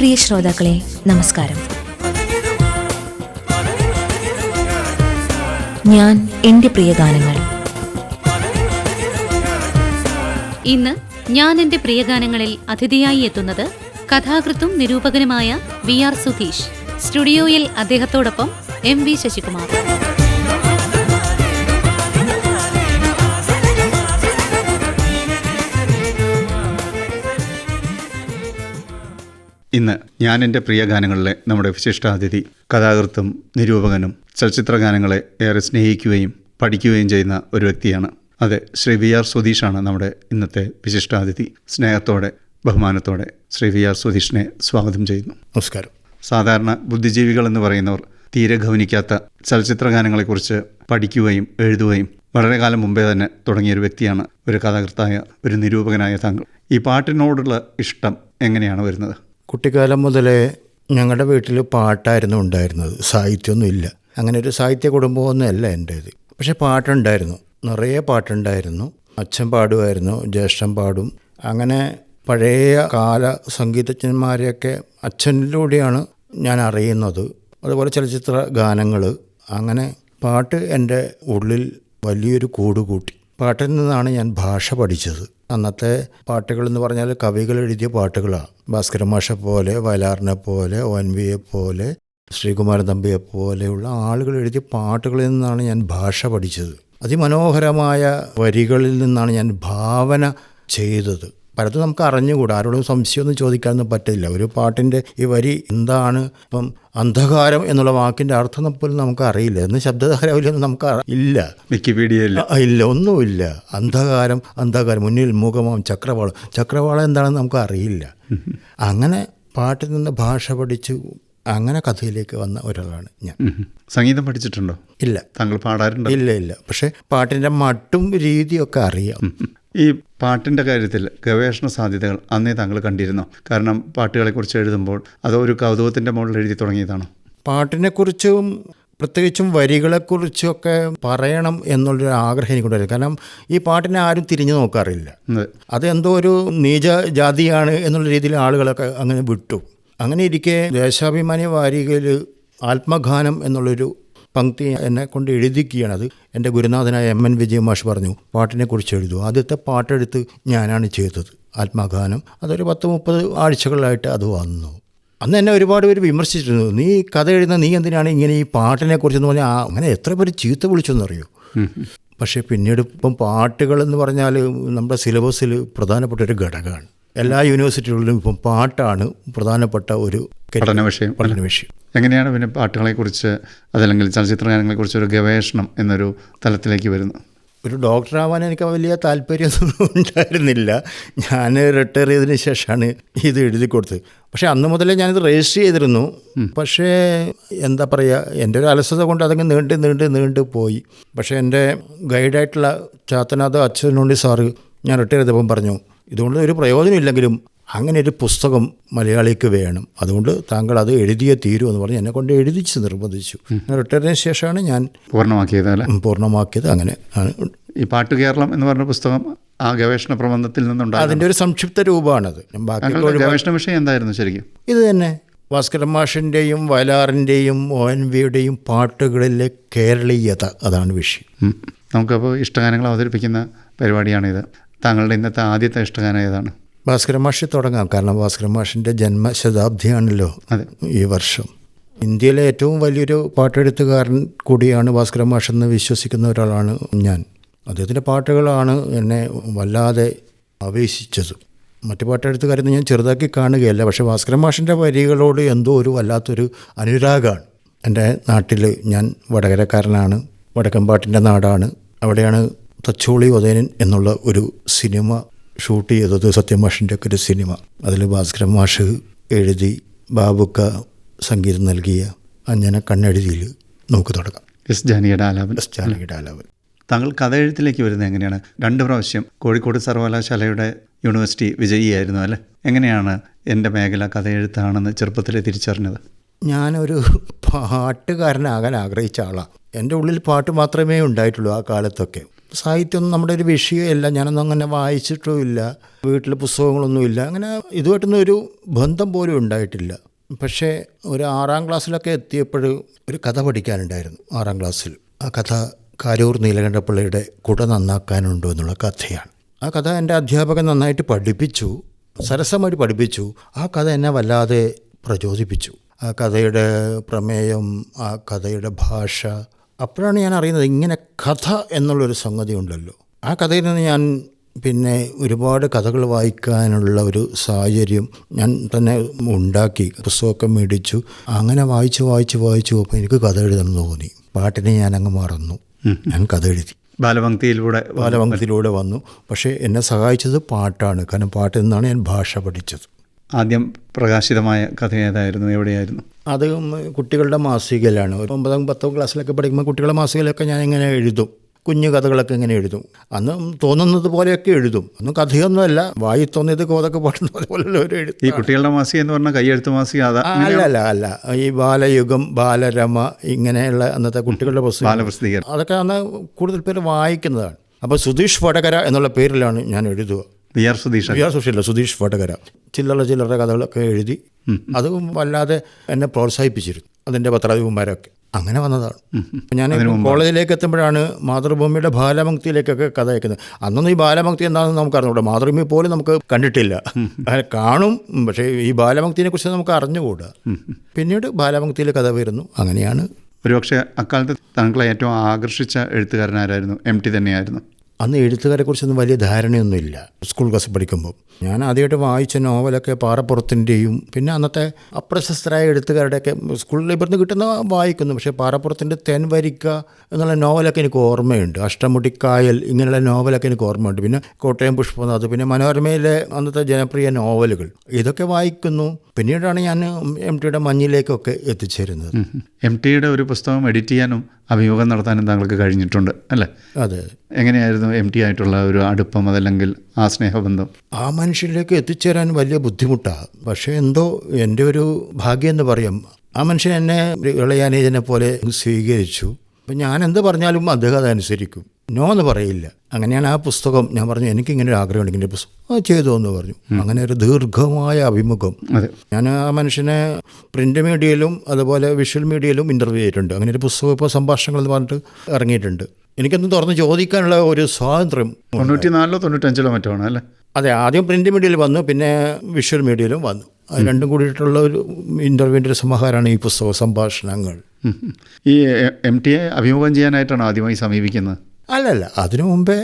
പ്രിയ ശ്രോതാക്കളെ, നമസ്കാരം. ഞാൻ എൻ്റെ പ്രിയ ഗാനങ്ങൾ. ഇന്ന് ഞാൻ എൻ്റെ പ്രിയ ഗാനങ്ങളിൽ അതിഥിയായി എത്തുന്നത് കഥാകൃത്തും നിരൂപകനുമായ VR സുധീഷ്. സ്റ്റുഡിയോയിൽ അദ്ദേഹത്തോടൊപ്പം MV ശശികുമാർ. ഇന്ന് ഞാൻ എൻ്റെ പ്രിയ ഗാനങ്ങളിലെ നമ്മുടെ വിശിഷ്ടാതിഥി കഥാകൃത്തും നിരൂപകനും ചലച്ചിത്ര ഗാനങ്ങളെ ഏറെ സ്നേഹിക്കുകയും പഠിക്കുകയും ചെയ്യുന്ന ഒരു വ്യക്തിയാണ്. അതെ, ശ്രീ VR സുധീഷാണ് നമ്മുടെ ഇന്നത്തെ വിശിഷ്ടാതിഥി. സ്നേഹത്തോടെ ബഹുമാനത്തോടെ ശ്രീ VR സുധീഷിനെ സ്വാഗതം ചെയ്യുന്നു. നമസ്കാരം. സാധാരണ ബുദ്ധിജീവികൾ എന്ന് പറയുന്നവർ തീരെ ഗൗനിക്കാത്ത ചലച്ചിത്ര ഗാനങ്ങളെക്കുറിച്ച് പഠിക്കുകയും എഴുതുകയും വളരെ കാലം മുമ്പേ തന്നെ തുടങ്ങിയൊരു വ്യക്തിയാണ് ഒരു കഥാകൃത്തായ ഒരു നിരൂപകനായ താങ്കൾ. ഈ പാട്ടിനോടുള്ള ഇഷ്ടം എങ്ങനെയാണ് വരുന്നത്? കുട്ടിക്കാലം മുതലേ ഞങ്ങളുടെ വീട്ടിൽ പാട്ടായിരുന്നു ഉണ്ടായിരുന്നത്, സാഹിത്യമൊന്നും ഇല്ല. അങ്ങനെ ഒരു സാഹിത്യ കുടുംബമൊന്നുമല്ല എൻ്റേത്. പക്ഷേ പാട്ടുണ്ടായിരുന്നു, നിറയെ പാട്ടുണ്ടായിരുന്നു. അച്ഛൻ പാടുമായിരുന്നു, ജ്യേഷ്ഠൻ പാടും. അങ്ങനെ പഴയ കാല സംഗീതജ്ഞന്മാരെയൊക്കെ അച്ഛനിലൂടെയാണ് ഞാൻ അറിയുന്നത്. അതുപോലെ ചലച്ചിത്ര ഗാനങ്ങൾ. അങ്ങനെ പാട്ട് എൻ്റെ ഉള്ളിൽ വലിയൊരു കൂട് കൂട്ടി. പാട്ടിൽ നിന്നാണ് ഞാൻ ഭാഷ പഠിച്ചത്. അന്നത്തെ പാട്ടുകളെന്ന് പറഞ്ഞാൽ കവികൾ എഴുതിയ പാട്ടുകളാണ്. ഭാസ്കരൻ മാഷെ പോലെ, വയലാറിനെ പോലെ, ONV-യെ പോലെ, ശ്രീകുമാരൻ തമ്പിയെ പോലെയുള്ള ആളുകൾ എഴുതിയ പാട്ടുകളിൽ നിന്നാണ് ഞാൻ ഭാഷ പഠിച്ചത്. അതിമനോഹരമായ വരികളിൽ നിന്നാണ് ഞാൻ ഭാവന ചെയ്തത്. പലതും നമുക്ക് അറിഞ്ഞുകൂടാ, ആരോടും സംശയമൊന്നും ചോദിക്കാനൊന്നും പറ്റില്ല. ഒരു പാട്ടിൻ്റെ ഈ വരി എന്താണ്, ഇപ്പം അന്ധകാരം എന്നുള്ള വാക്കിൻ്റെ അർത്ഥം പോലും നമുക്ക് അറിയില്ല. എന്ന് ശബ്ദധാരാവിലൊന്നും നമുക്ക് ഇല്ല, വിക്കിപീഡിയ ഇല്ല, ഒന്നുമില്ല. അന്ധകാരം, മുന്നിൽ മുഖമാം ചക്രവാളം എന്താണെന്ന് നമുക്ക് അറിയില്ല. അങ്ങനെ പാട്ടിൽ നിന്ന് ഭാഷ പഠിച്ചു അങ്ങനെ കഥയിലേക്ക് വന്ന ഒരാളാണ് ഞാൻ. സംഗീതം പഠിച്ചിട്ടുണ്ടോ? ഇല്ല. താങ്കൾ പാടാറുണ്ടോ? ഇല്ല. പക്ഷേ പാട്ടിൻ്റെ മട്ടും രീതിയൊക്കെ അറിയാം. ഈ പാട്ടിൻ്റെ കാര്യത്തിൽ ഗവേഷണ സാധ്യതകൾ അന്നേ താങ്കൾ കണ്ടിരുന്നോ? കാരണം പാട്ടുകളെക്കുറിച്ച് എഴുതുമ്പോൾ അതോ ഒരു കൗതുകത്തിൻ്റെ മുകളിൽ എഴുതി തുടങ്ങിയതാണോ? പാട്ടിനെക്കുറിച്ചും പ്രത്യേകിച്ചും വരികളെക്കുറിച്ചൊക്കെ പറയണം എന്നുള്ളൊരു ആഗ്രഹം എനിക്കുണ്ടായിരുന്നു. കാരണം ഈ പാട്ടിനെ ആരും തിരിഞ്ഞു നോക്കാറില്ല. അതെന്തോ ഒരു നീച ജാതിയാണ് എന്നുള്ള രീതിയിൽ ആളുകളൊക്കെ അങ്ങനെ വിട്ടു. അങ്ങനെ ഇരിക്കെ ദേശാഭിമാനി വാരികയിൽ ആത്മഗാനം എന്നുള്ളൊരു പങ്ക്തി എന്നെ കൊണ്ട് എഴുതിക്കുകയാണ്. അത് എൻ്റെ ഗുരുനാഥനായ MN വിജയ മാഷ് പറഞ്ഞു, പാട്ടിനെക്കുറിച്ച് എഴുതൂ. ആദ്യത്തെ പാട്ടെടുത്ത് ഞാനാണ് ചെയ്തത്, ആത്മഗാനം. അതൊരു 10-30 ആഴ്ചകളായിട്ട് അത് വന്നു. അന്ന് എന്നെ ഒരുപാട് പേര് വിമർശിച്ചിരുന്നു, നീ കഥ എഴുതുന്ന നീ എന്തിനാണ് ഇങ്ങനെ ഈ പാട്ടിനെക്കുറിച്ചെന്ന് പറഞ്ഞാൽ അങ്ങനെ എത്ര പേര് ചീത്ത വിളിച്ചെന്നറിയോ. പക്ഷേ പിന്നീട് ഇപ്പം പാട്ടുകളെന്ന് പറഞ്ഞാൽ നമ്മുടെ സിലബസിൽ പ്രധാനപ്പെട്ട ഒരു ഘടകമാണ്. എല്ലാ യൂണിവേഴ്സിറ്റികളിലും ഇപ്പം പാട്ടാണ് പ്രധാനപ്പെട്ട ഒരു പഠന വിഷയം. എങ്ങനെയാണ് പിന്നെ പാട്ടുകളെക്കുറിച്ച് അതല്ലെങ്കിൽ ചലച്ചിത്ര ഗാനങ്ങളെക്കുറിച്ച് ഒരു ഗവേഷണം എന്നൊരു തലത്തിലേക്ക് വരുന്നത്? ഒരു ഡോക്ടറാവാൻ എനിക്ക് വലിയ താല്പര്യമൊന്നും ഉണ്ടായിരുന്നില്ല. ഞാൻ റിട്ടയർ ചെയ്തതിന് ശേഷമാണ് ഇത് എഴുതി കൊടുത്തത്. പക്ഷേ അന്ന് മുതലേ ഞാനിത് രജിസ്റ്റർ ചെയ്തിരുന്നു. പക്ഷേ എന്താ പറയുക, എൻ്റെ ഒരു അലസത കൊണ്ട് അതങ്ങ് നീണ്ട് പോയി. പക്ഷേ എൻ്റെ ഗൈഡായിട്ടുള്ള ചാത്തനാഥ അച്യുതനുണ്ണി സാറ് ഞാൻ റിട്ടയർ ചെയ്തപ്പം പറഞ്ഞു, ഇതുകൊണ്ട് ഒരു പ്രയോജനമില്ലെങ്കിലും അങ്ങനെ ഒരു പുസ്തകം മലയാളിക്ക് വേണം, അതുകൊണ്ട് താങ്കൾ അത് എഴുതിയേ തീരൂ എന്ന് പറഞ്ഞ് എന്നെ കൊണ്ട് എഴുതിച്ച് നിർബന്ധിച്ചു. റിട്ടയറിന് ശേഷമാണ് ഞാൻ പൂർണ്ണമാക്കിയത്. അങ്ങനെ ആണ് ഈ പാട്ട് കേരളം എന്ന് പറഞ്ഞ പുസ്തകം ആ ഗവേഷണ പ്രബന്ധത്തിൽ നിന്നുണ്ടായി. അതിൻ്റെ ഒരു സംക്ഷിപ്ത രൂപമാണത്. ഗവേഷണ വിഷയം എന്തായിരുന്നു ശരിക്കും? ഇത് തന്നെ, ഭാസ്കരൻ മാഷിൻ്റെയും വയലാറിൻ്റെയും ONV-യുടെയും പാട്ടുകളിലെ കേരളീയത, അതാണ് വിഷയം. നമുക്കപ്പോൾ ഇഷ്ടഗാനങ്ങൾ അവതരിപ്പിക്കുന്ന പരിപാടിയാണിത്. താങ്കളുടെ ഇന്നത്തെ ആദ്യത്തെ ഇഷ്ടഗാനം ഏതാണ്? ഭാസ്കരൻ മാഷി തുടങ്ങാം. കാരണം ഭാസ്കരൻ മാഷിൻ്റെ ജന്മശതാബ്ദിയാണല്ലോ ഈ വർഷം. ഇന്ത്യയിലെ ഏറ്റവും വലിയൊരു പാട്ടെഴുത്തുകാരൻ കൂടിയാണ് ഭാസ്കരൻ മാഷ് എന്ന് വിശ്വസിക്കുന്ന ഒരാളാണ് ഞാൻ. അദ്ദേഹത്തിൻ്റെ പാട്ടുകളാണ് എന്നെ വല്ലാതെ ആവേശിച്ചത്. മറ്റു പാട്ടെഴുത്തുകാരെന്ന് ഞാൻ ചെറുതാക്കി കാണുകയല്ല, പക്ഷേ ഭാസ്കരൻ മാഷിൻ്റെ വരികളോട് എന്തോ ഒരു വല്ലാത്തൊരു അനുരാഗമാണ്. എൻ്റെ നാട്ടിൽ, ഞാൻ വടകരക്കാരനാണ്, വടക്കൻ പാട്ടിൻ്റെ നാടാണ്. അവിടെയാണ് തച്ചോളി ഉദയനൻ എന്നുള്ള ഒരു സിനിമ ഷൂട്ട് ചെയ്തത്, സത്യമാഷിൻ്റെ ഒക്കെ ഒരു സിനിമ. അതിൽ ഭാസ്കരൻ മാഷ് എഴുതി ബാബുക്ക സംഗീതം നൽകിയ അഞ്ജന കണ്ണെഴുതിയിൽ നമുക്ക് തുടങ്ങാം. എസ് ജാനകിയുടെ ആലാപനം. താങ്കൾ കഥ എഴുത്തിലേക്ക് വരുന്നത് എങ്ങനെയാണ്? 2 പ്രാവശ്യം കോഴിക്കോട് സർവകലാശാലയുടെ യൂണിവേഴ്സിറ്റി വിജയിയായിരുന്നു അല്ലേ? എങ്ങനെയാണ് എൻ്റെ മേഖല കഥ എഴുത്താണെന്ന് ചെറുപ്പത്തിലെ തിരിച്ചറിഞ്ഞത്? ഞാനൊരു പാട്ടുകാരനാകാൻ ആഗ്രഹിച്ച ആളാണ്. എൻ്റെ ഉള്ളിൽ പാട്ട് മാത്രമേ ഉണ്ടായിട്ടുള്ളൂ ആ കാലത്തൊക്കെ. സാഹിത്യമൊന്നും നമ്മുടെ ഒരു വിഷയമല്ല, ഞാനൊന്നും അങ്ങനെ വായിച്ചിട്ടുമില്ല, വീട്ടിൽ പുസ്തകങ്ങളൊന്നുമില്ല, അങ്ങനെ ഇതുമായിട്ടൊന്നും ഒരു ബന്ധം പോലും ഉണ്ടായിട്ടില്ല. പക്ഷേ ഒരു 6ാം ക്ലാസ്സിലൊക്കെ എത്തിയപ്പോൾ ഒരു കഥ പഠിക്കാനുണ്ടായിരുന്നു 6ാം ക്ലാസ്സിൽ. ആ കഥ കാരൂർ നീലകണ്ഠപിള്ളയുടെ കുട നന്നാക്കാനുണ്ടോ എന്നുള്ള കഥയാണ്. ആ കഥ എൻ്റെ അധ്യാപകൻ നന്നായിട്ട് പഠിപ്പിച്ചു, സരസമായിട്ട് പഠിപ്പിച്ചു. ആ കഥ എന്നെ വല്ലാതെ പ്രചോദിപ്പിച്ചു. ആ കഥയുടെ പ്രമേയം, ആ കഥയുടെ ഭാഷ. അപ്പോഴാണ് ഞാൻ അറിയുന്നത് ഇങ്ങനെ കഥ എന്നുള്ളൊരു സംഗതി ഉണ്ടല്ലോ. ആ കഥയിൽ നിന്ന് ഞാൻ പിന്നെ ഒരുപാട് കഥകൾ വായിക്കാനുള്ള ഒരു സാഹചര്യം ഞാൻ തന്നെ ഉണ്ടാക്കി, പുസ്തകമൊക്കെ മേടിച്ചു. അങ്ങനെ വായിച്ചു അപ്പോൾ എനിക്ക് കഥ എഴുതണം തോന്നി. പാട്ടിനെ ഞാൻ അങ്ങ് മറന്നു, ഞാൻ കഥ എഴുതി. ബാലഭംഗത്തിലൂടെ വന്നു. പക്ഷേ എന്നെ സഹായിച്ചത് പാട്ടാണ്. കാരണം പാട്ടിൽ നിന്നാണ് ഞാൻ ഭാഷ പഠിച്ചത്. ആദ്യം പ്രകാശിതമായ കഥ ഏതായിരുന്നു, എവിടെയായിരുന്നു? അത് കുട്ടികളുടെ മാസികയിലാണ്. 9ാം 10ാം ക്ലാസ്സിലൊക്കെ പഠിക്കുമ്പോൾ കുട്ടികളുടെ മാസികയിലൊക്കെ ഞാൻ ഇങ്ങനെ എഴുതും, കുഞ്ഞു കഥകളൊക്കെ ഇങ്ങനെ എഴുതും. അന്ന് തോന്നുന്നത് പോലെയൊക്കെ എഴുതും. അന്ന് കഥയൊന്നുമല്ല, വായി തോന്നിയത് കോതൊക്കെ പാടുന്നത് പോലെയുള്ള ഒരു എഴുത്ത്. ഈ കുട്ടികളുടെ മാസിക എന്ന് പറഞ്ഞാൽ കയ്യെഴുത്ത് മാസിക? അല്ല, ഈ ബാലയുഗം, ബാലരമ, ഇങ്ങനെയുള്ള അന്നത്തെ കുട്ടികളുടെ പുസ്തകം, അതൊക്കെ അന്ന് കൂടുതൽ പേര് വായിക്കുന്നതാണ്. അപ്പോൾ സുധീഷ് വടകര എന്നുള്ള പേരിലാണ് ഞാൻ എഴുതുക. സുധീഷ് വടകര ചില്ലറ കഥകളൊക്കെ എഴുതി. അത് വല്ലാതെ എന്നെ പ്രോത്സാഹിപ്പിച്ചിരുന്നു അതിൻ്റെ പത്രാധിപന്മാരൊക്കെ. അങ്ങനെ വന്നതാണ്. ഞാൻ കോളേജിലേക്ക് എത്തുമ്പോഴാണ് മാതൃഭൂമിയുടെ ബാലഭക്തിയിലേക്കൊക്കെ കഥ അയക്കുന്നത്. അന്നൊന്നും ഈ ബാലഭക്തി എന്താണെന്ന് നമുക്ക് അറിഞ്ഞുകൂടാ. മാതൃഭൂമി പോലും നമുക്ക് കണ്ടിട്ടില്ല. കാണും, പക്ഷേ ഈ ബാലഭക്തിനെ കുറിച്ച് നമുക്ക് അറിഞ്ഞുകൂടാ. പിന്നീട് ബാലഭക്തിയിൽ കഥ വരുന്നു. അങ്ങനെയാണ്. ഒരുപക്ഷെ അക്കാലത്ത് താങ്കളെ ഏറ്റവും ആകർഷിച്ച എഴുത്തുകാരനാരായിരുന്നു? MT തന്നെയായിരുന്നു? അന്ന് എഴുത്തുകാരെക്കുറിച്ചൊന്നും വലിയ ധാരണയൊന്നുമില്ല. സ്കൂൾ ക്ലാസ് പഠിക്കുമ്പോൾ ഞാൻ ആദ്യമായിട്ട് വായിച്ച നോവലൊക്കെ പാറപ്പുറത്തിൻ്റെയും പിന്നെ അന്നത്തെ അപ്രശസ്തരായ എഴുത്തുകാരുടെയൊക്കെ സ്കൂളിൽ ഇവിടുന്ന് കിട്ടുന്ന വായിക്കുന്നു. പക്ഷേ പാറപ്പുറത്തിൻ്റെ തേൻവരിക്ക എന്നുള്ള നോവലൊക്കെ എനിക്ക് ഓർമ്മയുണ്ട്. അഷ്ടമുടിക്കായൽ, ഇങ്ങനെയുള്ള നോവലൊക്കെ എനിക്ക് ഓർമ്മയുണ്ട്. പിന്നെ കോട്ടയം പുഷ്പനാഥ്, പിന്നെ മനോരമയിലെ അന്നത്തെ ജനപ്രിയ നോവലുകൾ, ഇതൊക്കെ വായിക്കുന്നു. പിന്നീടാണ് ഞാൻ MTയുടെ മഞ്ഞിലേക്കൊക്കെ എത്തിച്ചേരുന്നത്. MTയുടെ ഒരു പുസ്തകം എഡിറ്റ് ചെയ്യാനും അഭിമുഖം നടത്താനും താങ്കൾക്ക് കഴിഞ്ഞിട്ടുണ്ട് അല്ലേ? അതെ. എങ്ങനെയായിരുന്നു MT ആയിട്ടുള്ള ഒരു അടുപ്പം, അതല്ലെങ്കിൽ ആ സ്നേഹബന്ധം? ആ മനുഷ്യരിലേക്ക് എത്തിച്ചേരാൻ വലിയ ബുദ്ധിമുട്ടാണ്. പക്ഷേ എന്തോ എൻ്റെ ഒരു ഭാഗ്യം എന്ന് പറയാം. ആ മനുഷ്യൻ എന്നെ ഇളയാനേജനെ പോലെ സ്വീകരിച്ചു. അപ്പം ഞാൻ എന്ത് പറഞ്ഞാലും അദ്ദേഹം അതനുസരിക്കും, നോ എന്ന് പറയില്ല. അങ്ങനെയാണ് ആ പുസ്തകം, ഞാൻ പറഞ്ഞു എനിക്കിങ്ങനെ ഒരു ആഗ്രഹം ഉണ്ടെങ്കിൽ പുസ്തകം ചെയ്തു എന്ന് പറഞ്ഞു. അങ്ങനെ ഒരു ദീർഘമായ അഭിമുഖം. ഞാൻ ആ മനുഷ്യനെ പ്രിൻ്റ് മീഡിയയിലും അതുപോലെ വിഷ്വൽ മീഡിയയിലും ഇൻ്റർവ്യൂ ചെയ്തിട്ടുണ്ട്. അങ്ങനെ ഒരു പുസ്തകം ഇപ്പോൾ സംഭാഷണങ്ങൾ എന്ന് പറഞ്ഞിട്ട് ഇറങ്ങിയിട്ടുണ്ട്. എനിക്കൊന്ന് തുറന്ന് ചോദിക്കാനുള്ള ഒരു സ്വാതന്ത്ര്യം. 94 95 മറ്റോ ആണ് അല്ലേ? അതെ, ആദ്യം പ്രിൻ്റ് മീഡിയയിൽ വന്നു, പിന്നെ വിഷ്വൽ മീഡിയയിലും വന്നു. അത് രണ്ടും കൂടിയിട്ടുള്ള ഒരു ഇൻ്റർവ്യൂവിൻ്റെ ഒരു സമാഹാരമാണ് ഈ പുസ്തകം, സംഭാഷണങ്ങൾ. ഈ MTയെ അഭിമുഖം ചെയ്യാനായിട്ടാണ് ആദ്യമായി സമീപിക്കുന്നത്? അല്ലല്ല, അതിനു മുമ്പേ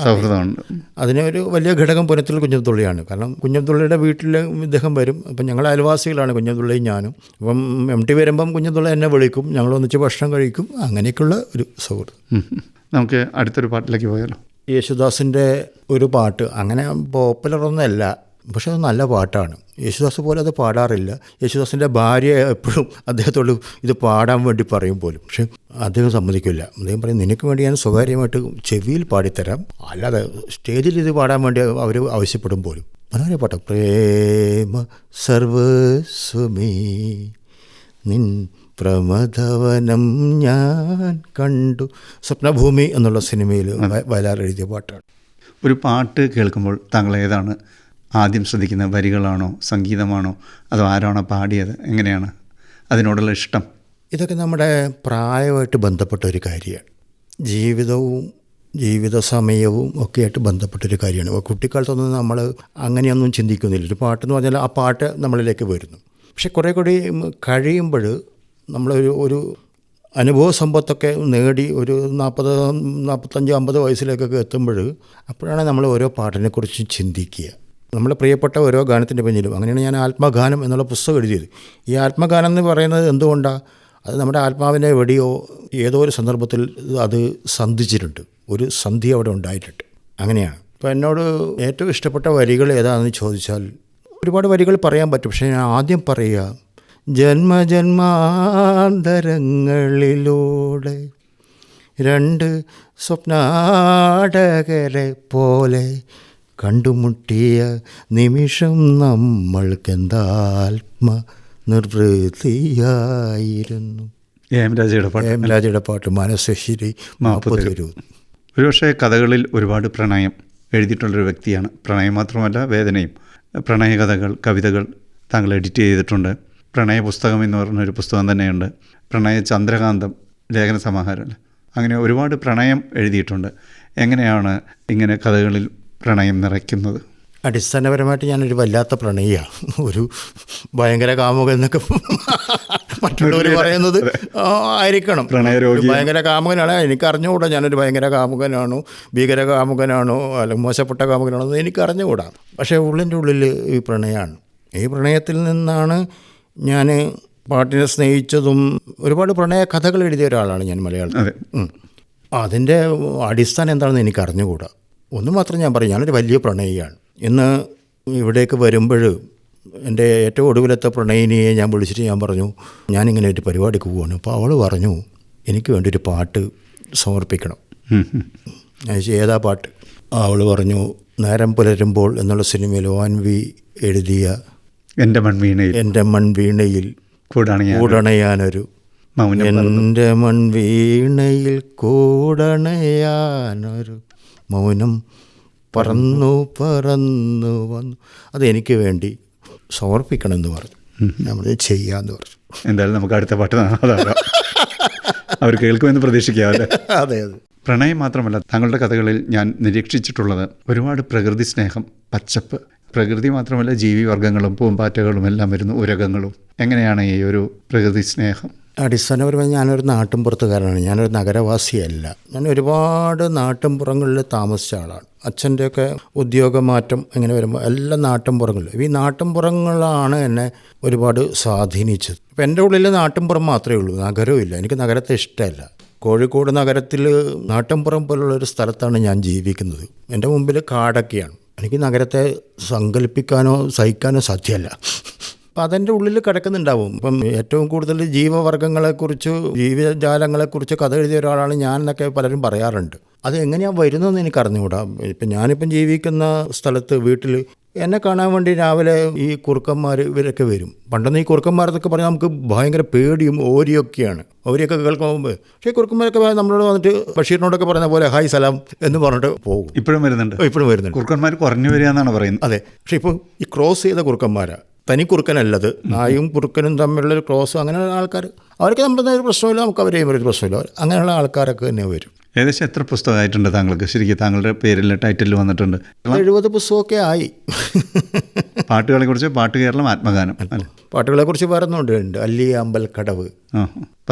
സൗഹൃദമുണ്ട്. അതിനൊരു വലിയ ഘടകം പുനത്തിൽ കുഞ്ഞബ്ദുള്ളിയാണ്. കാരണം കുഞ്ഞബ്ദുള്ളിയുടെ വീട്ടിൽ ഇദ്ദേഹം വരും. അപ്പം ഞങ്ങൾ അയൽവാസികളാണ്, കുഞ്ഞബ്ദുള്ളിയും ഞാനും. അപ്പം MT വരുമ്പം കുഞ്ഞബ്ദുള്ള എന്നെ വിളിക്കും, ഞങ്ങൾ ഒന്നിച്ച് ഭക്ഷണം കഴിക്കും. അങ്ങനെയൊക്കെയുള്ള ഒരു സൗഹൃദം. നമുക്ക് അടുത്തൊരു പാട്ടിലേക്ക് പോയാലോ? യേശുദാസിൻ്റെ ഒരു പാട്ട്, അങ്ങനെ പോപ്പുലറൊന്നുമല്ല, പക്ഷെ അത് നല്ല പാട്ടാണ്. യേശുദാസ് പോലെ അത് പാടാറില്ല. യേശുദാസിൻ്റെ ഭാര്യ എപ്പോഴും അദ്ദേഹത്തോട് ഇത് പാടാൻ വേണ്ടി പറയും പോലും, പക്ഷെ അദ്ദേഹം സമ്മതിക്കില്ല. അദ്ദേഹം പറയും നിനക്ക് വേണ്ടി ഞാൻ സ്വകാര്യമായിട്ട് ചെവിയിൽ പാടിത്തരാം, അല്ലാതെ സ്റ്റേജിൽ ഇത് പാടാൻ വേണ്ടി അവർ ആവശ്യപ്പെടും പോലും. മനോഹര പാട്ട്. പ്രേമ സർവസ്വമേ നിൻ പ്രമദവനം ഞാൻ കണ്ടു, സ്വപ്നഭൂമി എന്നുള്ള സിനിമയിൽ വയലാർ എഴുതിയ പാട്ടാണ്. ഒരു പാട്ട് കേൾക്കുമ്പോൾ താങ്കൾ ഏതാണ് ആദ്യം ശ്രദ്ധിക്കുന്നത്? വരികളാണോ, സംഗീതമാണോ, അതോ ആരാണോ പാടിയത്? എങ്ങനെയാണ് അതിനോടുള്ള ഇഷ്ടം? ഇതൊക്കെ നമ്മുടെ പ്രായമായിട്ട് ബന്ധപ്പെട്ട ഒരു കാര്യമാണ്. ജീവിത സമയവും ഒക്കെ ആയിട്ട് ബന്ധപ്പെട്ടൊരു കാര്യമാണ്. കുട്ടിക്കാലത്തൊന്നും നമ്മൾ അങ്ങനെയൊന്നും ചിന്തിക്കുന്നില്ല. ഒരു പാട്ടെന്ന് പറഞ്ഞാൽ ആ പാട്ട് നമ്മളിലേക്ക് വരുന്നു. പക്ഷെ കുറേ കൂടി കഴിയുമ്പോൾ നമ്മളൊരു അനുഭവ സമ്പത്തൊക്കെ നേടി ഒരു 40, 45, 50 വയസ്സിലേക്കൊക്കെ എത്തുമ്പോൾ അപ്പോഴാണ് നമ്മൾ ഓരോ പാട്ടിനെക്കുറിച്ച് ചിന്തിക്കുക. നമ്മുടെ പ്രിയപ്പെട്ട ഓരോ ഗാനത്തിൻ്റെ പിന്നിലും. അങ്ങനെയാണ് ഞാൻ ആത്മഗാനം എന്നുള്ള പുസ്തകം എഴുതിയത്. ഈ ആത്മഗാനം എന്ന് പറയുന്നത് എന്തുകൊണ്ടാണ്? അത് നമ്മുടെ ആത്മാവിനെ എവിടെയോ ഏതോ ഒരു സന്ദർഭത്തിൽ അത് സന്ധിച്ചിട്ടുണ്ട്, ഒരു സന്ധി അവിടെ ഉണ്ടായിട്ടുണ്ട്. അങ്ങനെയാണ്. അപ്പോൾ എന്നോട് ഏറ്റവും ഇഷ്ടപ്പെട്ട വരികൾ ഏതാണെന്ന് ചോദിച്ചാൽ ഒരുപാട് വരികൾ പറയാൻ പറ്റും. പക്ഷേ ഞാൻ ആദ്യം പറയുക, ജന്മജന്മാന്തരങ്ങളിലൂടെ 2 സ്വപ്നാടകരെ പോലെ കണ്ടുമുട്ടിയ നിമിഷം നമ്മൾക്കെന്താത്മ നിർവൃതിയായിരുന്നു. എം രാജയുടെ പാട്ട് മനസ്സശ്ശേരി മാപ്പ് തരൂ. ഒരുപക്ഷെ കഥകളിൽ ഒരുപാട് പ്രണയം എഴുതിയിട്ടുള്ളൊരു വ്യക്തിയാണ്. പ്രണയം മാത്രമല്ല, വേദനയും. പ്രണയകഥകൾ, കവിതകൾ താങ്കൾ എഡിറ്റ് ചെയ്തിട്ടുണ്ട്. പ്രണയ പുസ്തകം എന്ന് പറഞ്ഞൊരു പുസ്തകം തന്നെയുണ്ട്. പ്രണയ ചന്ദ്രകാന്തം ലേഖന സമാഹാരം, അങ്ങനെ ഒരുപാട് പ്രണയം എഴുതിയിട്ടുണ്ട്. എങ്ങനെയാണ് ഇങ്ങനെ കഥകളിൽ പ്രണയം നിറയ്ക്കുന്നത്? അടിസ്ഥാനപരമായിട്ട് ഞാനൊരു വല്ലാത്ത പ്രണയിയാണ്, ഒരു ഭയങ്കര കാമുകൻ എന്നൊക്കെ മറ്റുള്ളവർ പറയുന്നത് ആയിരിക്കണം. പ്രണയരോഗി, ഭയങ്കര കാമുകനാണ്. എനിക്ക് അറിഞ്ഞുകൂടാ ഞാനൊരു ഭയങ്കര കാമുകനാണോ, ഭീകര കാമുകനാണോ, അല്ലെങ്കിൽ മോശപ്പെട്ട കാമുകനാണോ എന്ന് എനിക്ക് അറിഞ്ഞുകൂടാ. പക്ഷേ ഉള്ളിൻ്റെ ഉള്ളിൽ ഈ പ്രണയമാണ്. ഈ പ്രണയത്തിൽ നിന്നാണ് ഞാൻ പാട്ടിനെ സ്നേഹിച്ചതും. ഒരുപാട് പ്രണയ കഥകൾ എഴുതിയ ഒരാളാണ് ഞാൻ മലയാളത്തിൽ. അതിൻ്റെ അടിസ്ഥാനം എന്താണെന്ന് എനിക്ക് അറിഞ്ഞുകൂടാ. ഒന്ന് മാത്രം ഞാൻ പറയും, ഞാനൊരു വലിയ പ്രണയിയാണ്. ഇന്ന് ഇവിടേക്ക് വരുമ്പോൾ എൻ്റെ ഏറ്റവും ഒടുവിലത്തെ പ്രണയിനിയെ ഞാൻ വിളിച്ചിട്ട് ഞാൻ പറഞ്ഞു, ഞാനിങ്ങനെ ഒരു പരിപാടിക്ക് പോവാണ്. അപ്പോൾ അവൾ പറഞ്ഞു, എനിക്ക് വേണ്ടി ഒരു പാട്ട് സമർപ്പിക്കണം. ഞാൻ ഏതാ പാട്ട്? അവൾ പറഞ്ഞു, നേരം പുലരുമ്പോൾ എന്നുള്ള സിനിമയിൽ ONV എഴുതിയ എൻ്റെ മൺവീണയിൽ കൂടണയാനൊരു എൻ്റെ മൺവീണയിൽ കൂടണയാനൊരു മൗനം പറന്നു പറന്നു വന്നു. അതെനിക്ക് വേണ്ടി സമർപ്പിക്കണമെന്ന് പറഞ്ഞു. നമ്മൾ ചെയ്യാമെന്ന് പറഞ്ഞു. എന്തായാലും നമുക്ക് അടുത്ത പാട്ട് അവർ കേൾക്കുമെന്ന് പ്രതീക്ഷിക്കാം അല്ലേ? അതെ അതെ. പ്രണയം മാത്രമല്ല, താങ്കളുടെ കഥകളിൽ ഞാൻ നിരീക്ഷിച്ചിട്ടുള്ളത് ഒരുപാട് പ്രകൃതി സ്നേഹം, പച്ചപ്പ്. പ്രകൃതി മാത്രമല്ല, ജീവിവർഗ്ഗങ്ങളും പൂമ്പാറ്റകളും എല്ലാം വരുന്നു, ഉരകങ്ങളും. എങ്ങനെയാണ് ഈ ഒരു പ്രകൃതി സ്നേഹം? അടിസ്ഥാനപരമായി ഞാനൊരു നാട്ടിൻപുറത്തുകാരനാണ്, ഞാനൊരു നഗരവാസിയല്ല. ഞാൻ ഒരുപാട് നാട്ടിൻപുറങ്ങളിൽ താമസിച്ച ആളാണ്. അച്ഛൻ്റെയൊക്കെ ഉദ്യോഗമാറ്റം ഇങ്ങനെ വരുമ്പോൾ എല്ലാ നാട്ടിൻപുറങ്ങളിലും, ഈ നാട്ടിൻപുറങ്ങളാണ് എന്നെ ഒരുപാട് സ്വാധീനിച്ചത്. ഇപ്പം എൻ്റെ ഉള്ളിൽ നാട്ടിൻപുറം മാത്രമേ ഉള്ളൂ, നഗരവും ഇല്ല. എനിക്ക് നഗരത്തെ ഇഷ്ടമല്ല. കോഴിക്കോട് നഗരത്തിൽ നാട്ടിൻപുറം പോലുള്ളൊരു സ്ഥലത്താണ് ഞാൻ ജീവിക്കുന്നത്. എൻ്റെ മുമ്പിൽ കാടൊക്കെയാണ്. എനിക്ക് നഗരത്തെ സങ്കല്പിക്കാനോ സഹിക്കാനോ സാധ്യമല്ല. അപ്പം അതെൻ്റെ ഉള്ളിൽ കിടക്കുന്നുണ്ടാവും. ഇപ്പം ഏറ്റവും കൂടുതൽ ജീവവർഗ്ഗങ്ങളെക്കുറിച്ച്, ജീവജാലങ്ങളെക്കുറിച്ച് കഥ എഴുതിയ ഒരാളാണ് ഞാൻ എന്നൊക്കെ പലരും പറയാറുണ്ട്. അത് എങ്ങനെയാണ് വരുന്നതെന്ന് എനിക്ക് അറിഞ്ഞുകൂടാ. ഇപ്പം ഞാനിപ്പം ജീവിക്കുന്ന സ്ഥലത്ത് വീട്ടിൽ എന്നെ കാണാൻ വേണ്ടി രാവിലെ ഈ കുറുക്കന്മാർ ഇവരൊക്കെ വരും. പണ്ടൊന്നും ഈ കുറുക്കന്മാരെന്നൊക്കെ പറഞ്ഞാൽ നമുക്ക് ഭയങ്കര പേടിയും ഓരിയൊക്കെയാണ്. ഓരിയൊക്കെ കേൾക്കുമ്പോൾ പക്ഷേ കുറുക്കന്മാരൊക്കെ നമ്മളോട് വന്നിട്ട് ബഷീറിനോടൊക്കെ പറയുന്ന പോലെ ഹായ് സലാം എന്ന് പറഞ്ഞിട്ട് പോകും. ഇപ്പോഴും വരുന്നുണ്ട്. കുറുക്കന്മാർ കുറഞ്ഞു വരിക എന്നാണ് പറയുന്നത്. അതെ. പക്ഷേ ഇപ്പോൾ ഈ ക്രോസ് ചെയ്ത കുറുക്കന്മാരാണ്, തനി കുറുക്കനല്ലത്. നായും കുറുക്കനും തമ്മിലുള്ളൊരു ക്രോസ്, അങ്ങനെയുള്ള ആൾക്കാർ, അവർക്ക് നമ്മുടെ ഒരു പ്രശ്നമില്ല, നമുക്ക് അവരെയും ഒരു പ്രശ്നമില്ല. അങ്ങനെയുള്ള ആൾക്കാരൊക്കെ തന്നെ വരും. ഏകദേശം എത്ര പുസ്തകമായിട്ടുണ്ട് താങ്കൾക്ക്? ശരിക്കും താങ്കളുടെ പേരിൽ ടൈറ്റിൽ വന്നിട്ടുണ്ട്. 70 പുസ്തകമൊക്കെ ആയി. പാട്ടുകളെ കുറിച്ച് പാട്ട് കേരളം, ആത്മഗാനം, പാട്ടുകളെ കുറിച്ച് പറയുന്നുണ്ട്. അല്ലി അമ്പൽക്കടവ്,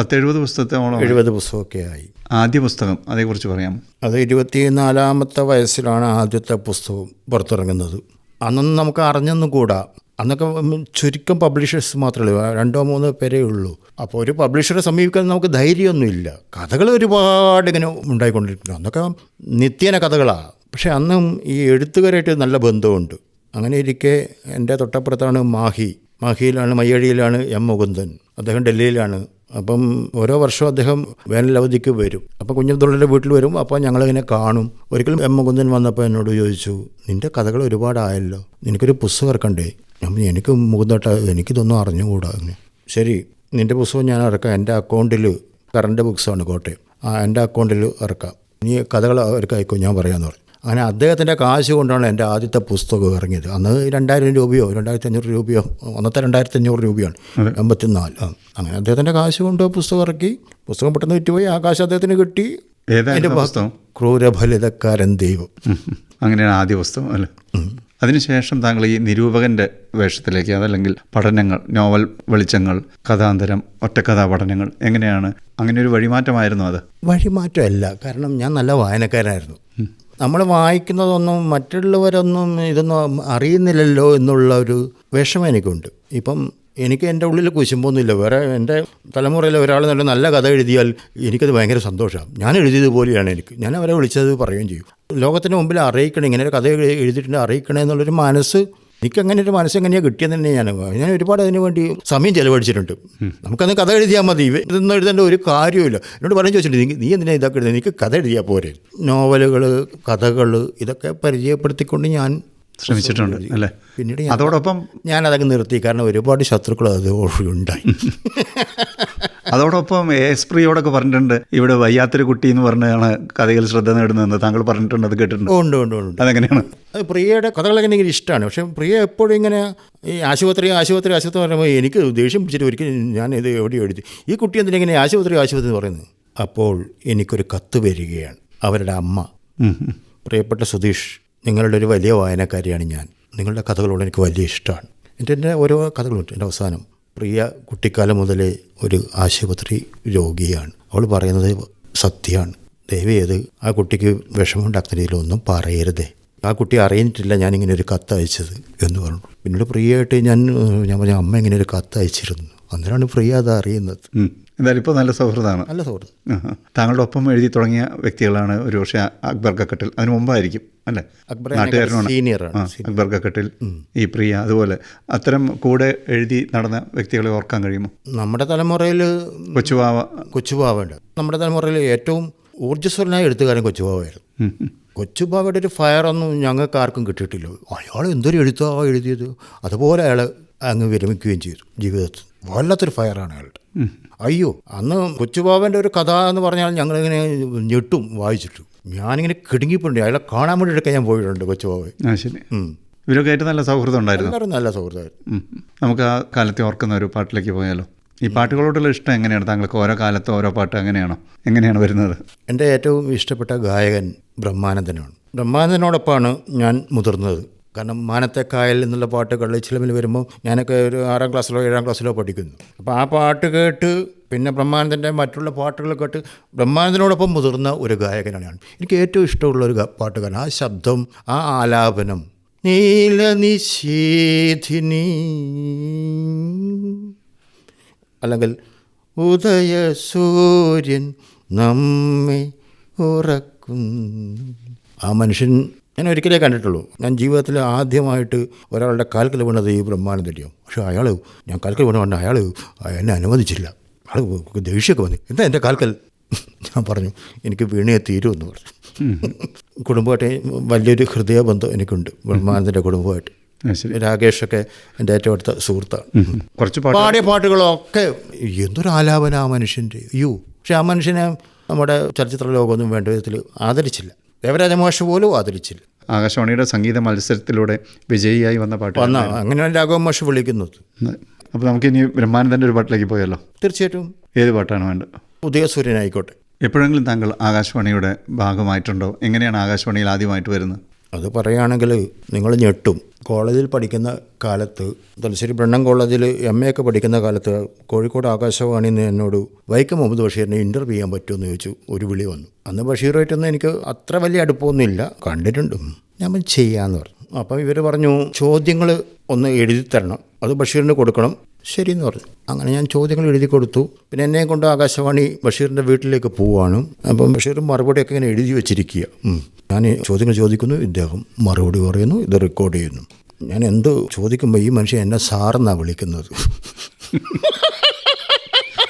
10-70 പുസ്തകത്തോളം. 70 പുസ്തകമൊക്കെ ആയി. ആദ്യ പുസ്തകം, അതേക്കുറിച്ച് പറയാം. അത് 24-ാമത്തെ വയസ്സിലാണ് ആദ്യത്തെ പുസ്തകം പുറത്തിറങ്ങുന്നത്. അന്നൊന്നും നമുക്ക് അറിഞ്ഞൊന്നും കൂടാ. അന്നൊക്കെ ചുരുക്കം പബ്ലിഷേഴ്സ് മാത്രമേ ഉള്ളൂ, 2-3 പേരേ ഉള്ളൂ. അപ്പോൾ ഒരു പബ്ലിഷറെ സമീപിക്കാൻ നമുക്ക് ധൈര്യമൊന്നുമില്ല. കഥകൾ ഒരുപാട് ഇങ്ങനെ ഉണ്ടായിക്കൊണ്ടിരിക്കുന്നു. അന്നൊക്കെ നിത്യേന കഥകളാണ്. പക്ഷേ അന്നും ഈ എഴുത്തുകാരായിട്ട് നല്ല ബന്ധമുണ്ട്. അങ്ങനെ ഇരിക്കെ എൻ്റെ തൊട്ടപ്പുറത്താണ് മാഹിയിലാണ്, മയ്യഴിയിലാണ് M. മുകുന്ദൻ. അദ്ദേഹം ഡൽഹിയിലാണ്. അപ്പം ഓരോ വർഷവും അദ്ദേഹം വേനലവധിക്ക് വരും. അപ്പോൾ കുഞ്ഞബ്ദുള്ളയുടെ വീട്ടിൽ വരും. അപ്പോൾ ഞങ്ങളിങ്ങനെ കാണും. ഒരിക്കലും M. മുകുന്ദൻ വന്നപ്പോൾ എന്നോട് ചോദിച്ചു, നിൻ്റെ കഥകൾ ഒരുപാടായല്ലോ, നിനക്കൊരു പുസ്തകം ഇറക്കണ്ടേ? എനിക്ക് മുകുന്ദട്ട, എനിക്കിതൊന്നും അറിഞ്ഞുകൂടാ. ശരി, നിൻ്റെ പുസ്തകം ഞാൻ ഇറക്കാം. എൻ്റെ അക്കൗണ്ടിൽ കറണ്ട് ബുക്സാണ് കോട്ടയം, എൻ്റെ അക്കൗണ്ടിൽ ഇറക്കാം. നീ കഥകൾ അവർക്ക് അയക്കോ, ഞാൻ പറയാമെന്ന് പറഞ്ഞു. അങ്ങനെ അദ്ദേഹത്തിൻ്റെ കാശ് കൊണ്ടാണ് എൻ്റെ ആദ്യത്തെ പുസ്തകം ഇറങ്ങിയത്. അന്ന് 2000 രൂപയോ 2500 രൂപയോ, അന്നത്തെ 2500 രൂപയാണ്, 84. അങ്ങനെ അദ്ദേഹത്തിൻ്റെ കാശ് കൊണ്ട് പുസ്തകം ഇറക്കി. പുസ്തകം പെട്ടെന്ന് വിറ്റുപോയി. ആ കാശ് അദ്ദേഹത്തിന് കിട്ടി. എൻ്റെ പുസ്തകം ക്രൂരഫലിതക്കാരൻ ദൈവം. അങ്ങനെയാണ് ആദ്യ പുസ്തകം അല്ലേ? അതിനുശേഷം താങ്കൾ ഈ നിരൂപകൻ്റെ വേഷത്തിലേക്ക്, അതല്ലെങ്കിൽ പഠനങ്ങൾ, നോവൽ വെളിച്ചങ്ങൾ, കഥാന്തരം, ഒറ്റക്കഥാ പഠനങ്ങൾ, എങ്ങനെയാണ് അങ്ങനെ ഒരു വഴിമാറ്റമായിരുന്നു? അത് വഴിമാറ്റമല്ല, കാരണം ഞാൻ നല്ല വായനക്കാരായിരുന്നു. നമ്മൾ വായിക്കുന്നതൊന്നും മറ്റുള്ളവരൊന്നും ഇതൊന്നും അറിയുന്നില്ലല്ലോ എന്നുള്ള ഒരു വിഷമം എനിക്കുണ്ട്. ഇപ്പം എനിക്ക് എൻ്റെ ഉള്ളിൽ കുശുമ്പൊന്നുമില്ല. വേറെ എൻ്റെ തലമുറയിൽ ഒരാൾ നല്ല കഥ എഴുതിയാൽ എനിക്കത് ഭയങ്കര സന്തോഷമാണ്. ഞാൻ എഴുതിയതുപോലെയാണ് എനിക്ക്. ഞാൻ അവരെ വിളിച്ചത് പറയുകയും ചെയ്യും. ലോകത്തിന് മുമ്പിൽ അറിയിക്കണം, ഇങ്ങനെ ഒരു കഥ എഴുതിയിട്ടുണ്ട്, അറിയിക്കണേ എന്നുള്ളൊരു മനസ്സ് എനിക്കങ്ങനെ ഒരു മനസ്സെങ്ങനെയാണ് കിട്ടിയെന്ന് തന്നെ ഞാൻ ഒരുപാട് അതിന് വേണ്ടി സമയം ചിലവഴിച്ചിട്ടുണ്ട്. നമുക്കന്ന് കഥ എഴുതിയാൽ മതി, ഇതൊന്നും എഴുതേണ്ട ഒരു കാര്യമില്ല. എന്നോട് പറഞ്ഞു ചോദിച്ചിട്ടുണ്ട്, നീ എന്തിനാ ഇതൊക്കെ എഴുതുന്നത്, എനിക്ക് കഥ എഴുതിയാൽ പോരെ. നോവലുകൾ, കഥകൾ, ഇതൊക്കെ പരിചയപ്പെടുത്തിക്കൊണ്ട് ഞാൻ ശ്രമിച്ചിട്ടുണ്ട് അല്ലേ? പിന്നീട് അതോടൊപ്പം ഞാനതൊക്കെ നിർത്തി, കാരണം ഒരുപാട് ശത്രുക്കൾ അത് ഉണ്ടായി. അതോടൊപ്പം എസ് പ്രിയോടൊക്കെ പറഞ്ഞിട്ടുണ്ട്, ഇവിടെ വയ്യാത്തൊരു കുട്ടി എന്ന് പറഞ്ഞാണ് കഥയിൽ ശ്രദ്ധ നേടുന്നതെന്ന് താങ്കൾ പറഞ്ഞിട്ടുണ്ട്, അത് കേട്ടിട്ടുണ്ട്? ഉണ്ട് ഉണ്ട് ഉണ്ട്. അതെങ്ങനെയാണ്? അത് പ്രിയയുടെ കഥകളൊക്കെ എനിക്ക് ഇഷ്ടമാണ്. പക്ഷേ പ്രിയ എപ്പോഴും ഇങ്ങനെ ഈ ആശുപത്രി പറയുമ്പോൾ എനിക്ക് ദേഷ്യം പിടിച്ചിട്ട് ഒരിക്കലും ഞാൻ ഇത് എവിടെയോ എഴുതി, ഈ കുട്ടി എന്തിനെങ്ങനെ ആശുപത്രി എന്ന് പറയുന്നത്. അപ്പോൾ എനിക്കൊരു കത്ത് വരികയാണ്. അവരുടെ അമ്മ, പ്രിയപ്പെട്ട സുധീഷ്, നിങ്ങളുടെ ഒരു വലിയ വായനക്കാരിയാണ് ഞാൻ, നിങ്ങളുടെ കഥകളോട് എനിക്ക് വലിയ ഇഷ്ടമാണ്. എൻ്റെ ഓരോ കഥകളുണ്ട്. എൻ്റെ അവസാനം, പ്രിയ കുട്ടിക്കാലം മുതലേ ഒരു ആശുപത്രി രോഗിയാണ്, അവൾ പറയുന്നത് സത്യമാണ്, ദയവേത് ആ കുട്ടിക്ക് വിഷമമുണ്ടാക്കുന്ന രീതിയിലൊന്നും പറയരുതേ, ആ കുട്ടി അറിഞ്ഞിട്ടില്ല ഞാനിങ്ങനെ ഒരു കത്ത് അയച്ചത് എന്ന് പറഞ്ഞു. പിന്നീട് പ്രിയയായിട്ട് ഞാൻ പറഞ്ഞു, അമ്മ ഇങ്ങനെ ഒരു കത്ത് അയച്ചിരുന്നു. അന്നേരമാണ് പ്രിയ അത് അറിയുന്നത്. എന്തായാലും ഇപ്പോൾ നല്ല സൗഹൃദമാണ്. നല്ല സൗഹൃദം. താങ്കളുടെ ഒപ്പം എഴുതി തുടങ്ങിയ വ്യക്തികളാണ് ഒരു പക്ഷേ അക്ബർ കക്കട്ടിൽ, അതിന് മുമ്പായിരിക്കും അല്ലേ? നാട്ടുകാരനാണ് സീനിയറാണ് അക്ബർ കക്കട്ടിൽ, ഈ പ്രിയ, അതുപോലെ അത്തരം കൂടെ എഴുതി നടന്ന വ്യക്തികളെ ഓർക്കാൻ കഴിയുമോ? നമ്മുടെ തലമുറയിൽ കൊച്ചുബാവയുണ്ട്. നമ്മുടെ തലമുറയിൽ ഏറ്റവും ഊർജ്ജസ്വലനായ എഴുത്തുകാരൻ കൊച്ചുബാവയായിരുന്നു. കൊച്ചുബാവയുടെ ഒരു ഫയറൊന്നും ഞങ്ങൾക്ക് ആർക്കും കിട്ടിയിട്ടില്ല. അയാൾ എന്തൊരു എഴുതിയത്, അതുപോലെ അയാൾ അങ്ങ് വിരമിക്കുകയും ചെയ്തു ജീവിതത്തിൽ. വല്ലാത്തൊരു ഫയറാണ് അയാളുടെ. അയ്യോ, അന്ന് കൊച്ചുബാവൻ്റെ ഒരു കഥ എന്ന് പറഞ്ഞാൽ ഞങ്ങളിങ്ങനെ ഞെട്ടും വായിച്ചിട്ടു. ഞാനിങ്ങനെ കിടുങ്ങിപ്പോണ്ട്. അയാളെ കാണാൻ വേണ്ടിയിട്ടൊക്കെ ഞാൻ പോയിട്ടുണ്ട് കൊച്ചുബാവയെ. ശരി. ഇവരൊക്കെ ആയിട്ട് നല്ല സൗഹൃദം ഉണ്ടായിരുന്നു. എല്ലാവരും നല്ല സൗഹൃദമായിരുന്നു. നമുക്ക് ആ കാലത്തെ ഓർക്കുന്ന ഒരു പാട്ടിലേക്ക് പോയാലോ? ഈ പാട്ടുകളോടുള്ള ഇഷ്ടം എങ്ങനെയാണ് താങ്കൾക്ക്? ഓരോ കാലത്ത് ഓരോ പാട്ട് എങ്ങനെയാണ് വരുന്നത്? എൻ്റെ ഏറ്റവും ഇഷ്ടപ്പെട്ട ഗായകൻ ബ്രഹ്മാനന്ദനാണ്. ബ്രഹ്മാനന്ദനോടൊപ്പമാണ് ഞാൻ മുതിർന്നത്. കാരണം മാനത്തെ കായൽ എന്നുള്ള പാട്ട് കള്ളിച്ചിലമിൽ വരുമ്പോൾ ഞാനൊക്കെ ഒരു 6ാം ക്ലാസ്സിലോ 7ാം ക്ലാസ്സിലോ പഠിക്കുന്നു. അപ്പോൾ ആ പാട്ട് കേട്ട് പിന്നെ ബ്രഹ്മാനന്ദൻ്റെ മറ്റുള്ള പാട്ടുകൾ കേട്ട് ബ്രഹ്മാനന്ദനോടൊപ്പം മുതിർന്ന ഒരു ഗായകനാണ് ഞാൻ. എനിക്ക് ഏറ്റവും ഇഷ്ടമുള്ള ഒരു പാട്ടുകാരൻ. ആ ശബ്ദം, ആ ആലാപനം, നീലനിശീധിനി, അല്ലെങ്കിൽ ഉദയ സൂര്യൻ നമ്മെ ഉറക്കുന്നു. ആ മനുഷ്യൻ ഞാൻ ഒരിക്കലേ കണ്ടിട്ടുള്ളൂ. ഞാൻ ജീവിതത്തിൽ ആദ്യമായിട്ട് ഒരാളുടെ കാൽക്കൽ വീണത് ഈ ബ്രഹ്മാനന്ദൻ്റെയോ. പക്ഷേ ഞാൻ കാൽക്കൽ വീണ അയാൾ എന്നെ അനുവദിച്ചില്ല. ആൾ ദേഷ്യമൊക്കെ വന്നു, എന്താ എൻ്റെ കാൽക്കൽ? ഞാൻ പറഞ്ഞു, എനിക്ക് വീണേ തീരുമെന്ന് പറഞ്ഞു. കുടുംബമായിട്ട് വലിയൊരു ഹൃദയബന്ധം എനിക്കുണ്ട് ബ്രഹ്മാനന്ദൻ്റെ കുടുംബമായിട്ട്. രാകേഷൊക്കെ എൻ്റെ ഏറ്റവും അടുത്ത സുഹൃത്താണ്. പാടിയ പാട്ടുകളൊക്കെ എന്തൊരു ആലാപന ആ മനുഷ്യൻ്റെ. അയ്യോ, പക്ഷെ ആ മനുഷ്യനെ നമ്മുടെ ചലച്ചിത്ര ലോകമൊന്നും വേണ്ട വിധത്തിൽ ആദരിച്ചില്ല. ദേവരാജ മാഷ് പോലും ആദരിച്ചില്ല. ആകാശവാണിയുടെ സംഗീത മത്സരത്തിലൂടെ വിജയിയായി വന്ന പാട്ട് അങ്ങനെയാണ് രാഘവ മാഷ് വിളിക്കുന്നത്. അപ്പോൾ നമുക്കിനി ബ്രഹ്മാനന്ദൻ്റെ ഒരു പാട്ടിലേക്ക് പോയല്ലോ? തീർച്ചയായിട്ടും. ഏത് പാട്ടാണ് വേണ്ടത്? ഉദയസൂര്യനായിക്കോട്ടെ. എപ്പോഴെങ്കിലും താങ്കൾ ആകാശവാണിയുടെ ഭാഗമായിട്ടുണ്ടോ? എങ്ങനെയാണ് ആകാശവാണിയിൽ ആദ്യമായിട്ട് വരുന്നത്? അത് പറയുകയാണെങ്കിൽ നിങ്ങൾ ഞെട്ടും. കോളേജിൽ പഠിക്കുന്ന കാലത്ത്, തലശ്ശേരി ബ്രണ്ണൻ കോളേജിൽ MA ഒക്കെ പഠിക്കുന്ന കാലത്ത് കോഴിക്കോട് ആകാശവാണിയിൽ നിന്ന് എന്നോട് വൈക്കം മുഹമ്മദ് ബഷീറിനെ ഇൻ്റർവ്യൂ ചെയ്യാൻ പറ്റുമെന്ന് ചോദിച്ചു. ഒരു വിളി വന്നു. അന്ന് ബഷീറുമായിട്ടൊന്നും എനിക്ക് അത്ര വലിയ അടുപ്പമൊന്നുമില്ല, കണ്ടിട്ടുണ്ട്. ഞാൻ ചെയ്യാമെന്ന് പറഞ്ഞു. അപ്പോൾ ഇവർ പറഞ്ഞു, ചോദ്യങ്ങൾ ഒന്ന് എഴുതി തരണം, അത് ബഷീറിന് കൊടുക്കണം. ശരിയെന്ന് പറഞ്ഞു. അങ്ങനെ ഞാൻ ചോദ്യങ്ങൾ എഴുതി കൊടുത്തു. പിന്നെ എന്നെ കൊണ്ട് ആകാശവാണി ബഷീറിൻ്റെ വീട്ടിലേക്ക് പോവുകയാണ്. അപ്പം ബഷീർ മറുപടിയൊക്കെ ഇങ്ങനെ എഴുതി വെച്ചിരിക്കുക. ഞാൻ ചോദ്യങ്ങൾ ചോദിക്കുന്നു, ഇദ്ദേഹം മറുപടി പറയുന്നു, ഇത് റെക്കോർഡ് ചെയ്യുന്നു. ഞാൻ എന്ത് ചോദിക്കുമ്പോൾ ഈ മനുഷ്യൻ എന്നെ സാറെന്നാണ് വിളിക്കുന്നത്.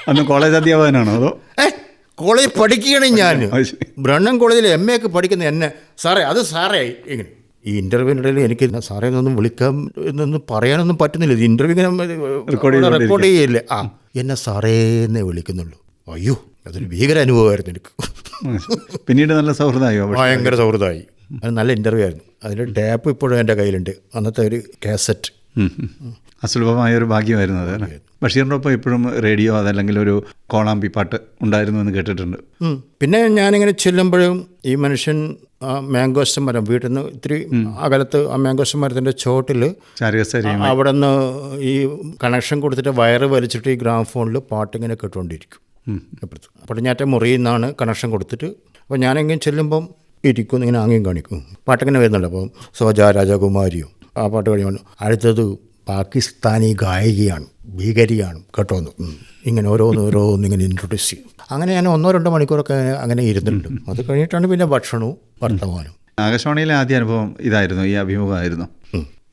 അന്ന് കോളേജ് അധ്യാപകനാണോ അതോ? കോളേജ് പഠിക്കുകയാണ് ഞാൻ. ബ്രണ്ണൻ കോളേജിൽ MA ഒക്കെ പഠിക്കുന്ന എന്നെ സാറേ, അത് സാറേ ഇങ്ങനെ. ഈ ഇൻ്റർവ്യൂവിനിടയിൽ എനിക്ക് സാറേ എന്നൊന്നും വിളിക്കാൻ എന്നൊന്നും പറയാനൊന്നും പറ്റുന്നില്ല. ഇത് ഇൻ്റർവ്യൂ ഇങ്ങനെ റെക്കോർഡ് ചെയ്യില്ലേ. എന്നെ സാറേ എന്നേ വിളിക്കുന്നുള്ളൂ. അയ്യോ, അതൊരു ഭീകര അനുഭവമായിരുന്നു എനിക്ക്. പിന്നീട് നല്ല സൗഹൃദമായോ? ഭയങ്കര സൗഹൃദമായി. അത് നല്ല ഇൻ്റർവ്യൂ ആയിരുന്നു. അതിൻ്റെ ടാപ്പ് ഇപ്പോഴും എൻ്റെ കയ്യിലുണ്ട്, അന്നത്തെ ഒരു കാസറ്റ്. അസുലഭമായ ഒരു ഭാഗ്യമായിരുന്നു അത്. ബഷീറിൻ്റെ ഒപ്പം ഇപ്പോഴും റേഡിയോ അതല്ലെങ്കിൽ ഒരു കോളാമ്പി പാട്ട് ഉണ്ടായിരുന്നു എന്ന് കേട്ടിട്ടുണ്ട്. പിന്നെ ഞാനിങ്ങനെ ചെല്ലുമ്പോഴും ഈ മനുഷ്യൻ മാംഗോസ്റ്റം മരം, വീട്ടിൽ നിന്ന് ഇത്തിരി അകലത്ത് ആ മാംഗോസ്റ്റം മരത്തിൻ്റെ ചോട്ടിൽ അവിടെ നിന്ന് ഈ കണക്ഷൻ കൊടുത്തിട്ട് വയറ് വലിച്ചിട്ട് ഈ ഗ്രാമഫോണിൽ പാട്ടിങ്ങനെ കേട്ടുകൊണ്ടിരിക്കും. പടിഞ്ഞാറ്റ മുറിയിൽ നിന്നാണ് കണക്ഷൻ കൊടുത്തിട്ട്. അപ്പോൾ ഞാനെങ്കിലും ചെല്ലുമ്പം ഇരിക്കും, ഇങ്ങനെ ആംഗ്യം കാണിക്കും. പാട്ടിങ്ങനെ വരുന്നുണ്ട്. അപ്പം സോജ രാജകുമാരിയോ ആ പാട്ട് കഴിയുമ്പോൾ അടുത്തത് പാകിസ്ഥാനി ഗായികയാണ്, ഭീകരിയാണ് കേട്ടോന്ന്, ഇങ്ങനെ ഓരോന്നിങ്ങനെ ഇൻട്രൊഡ്യൂസ് ചെയ്യും. അങ്ങനെ ഞാൻ 1-2 മണിക്കൂറൊക്കെ അങ്ങനെ ഇരുന്നിട്ടുണ്ട്. അത് കഴിഞ്ഞിട്ടാണ് പിന്നെ ഭക്ഷണവും വർത്തമാനവും. ആകാശവാണിയിലെ ആദ്യ അനുഭവം ഇതായിരുന്നു, ഈ അഭിമുഖമായിരുന്നു.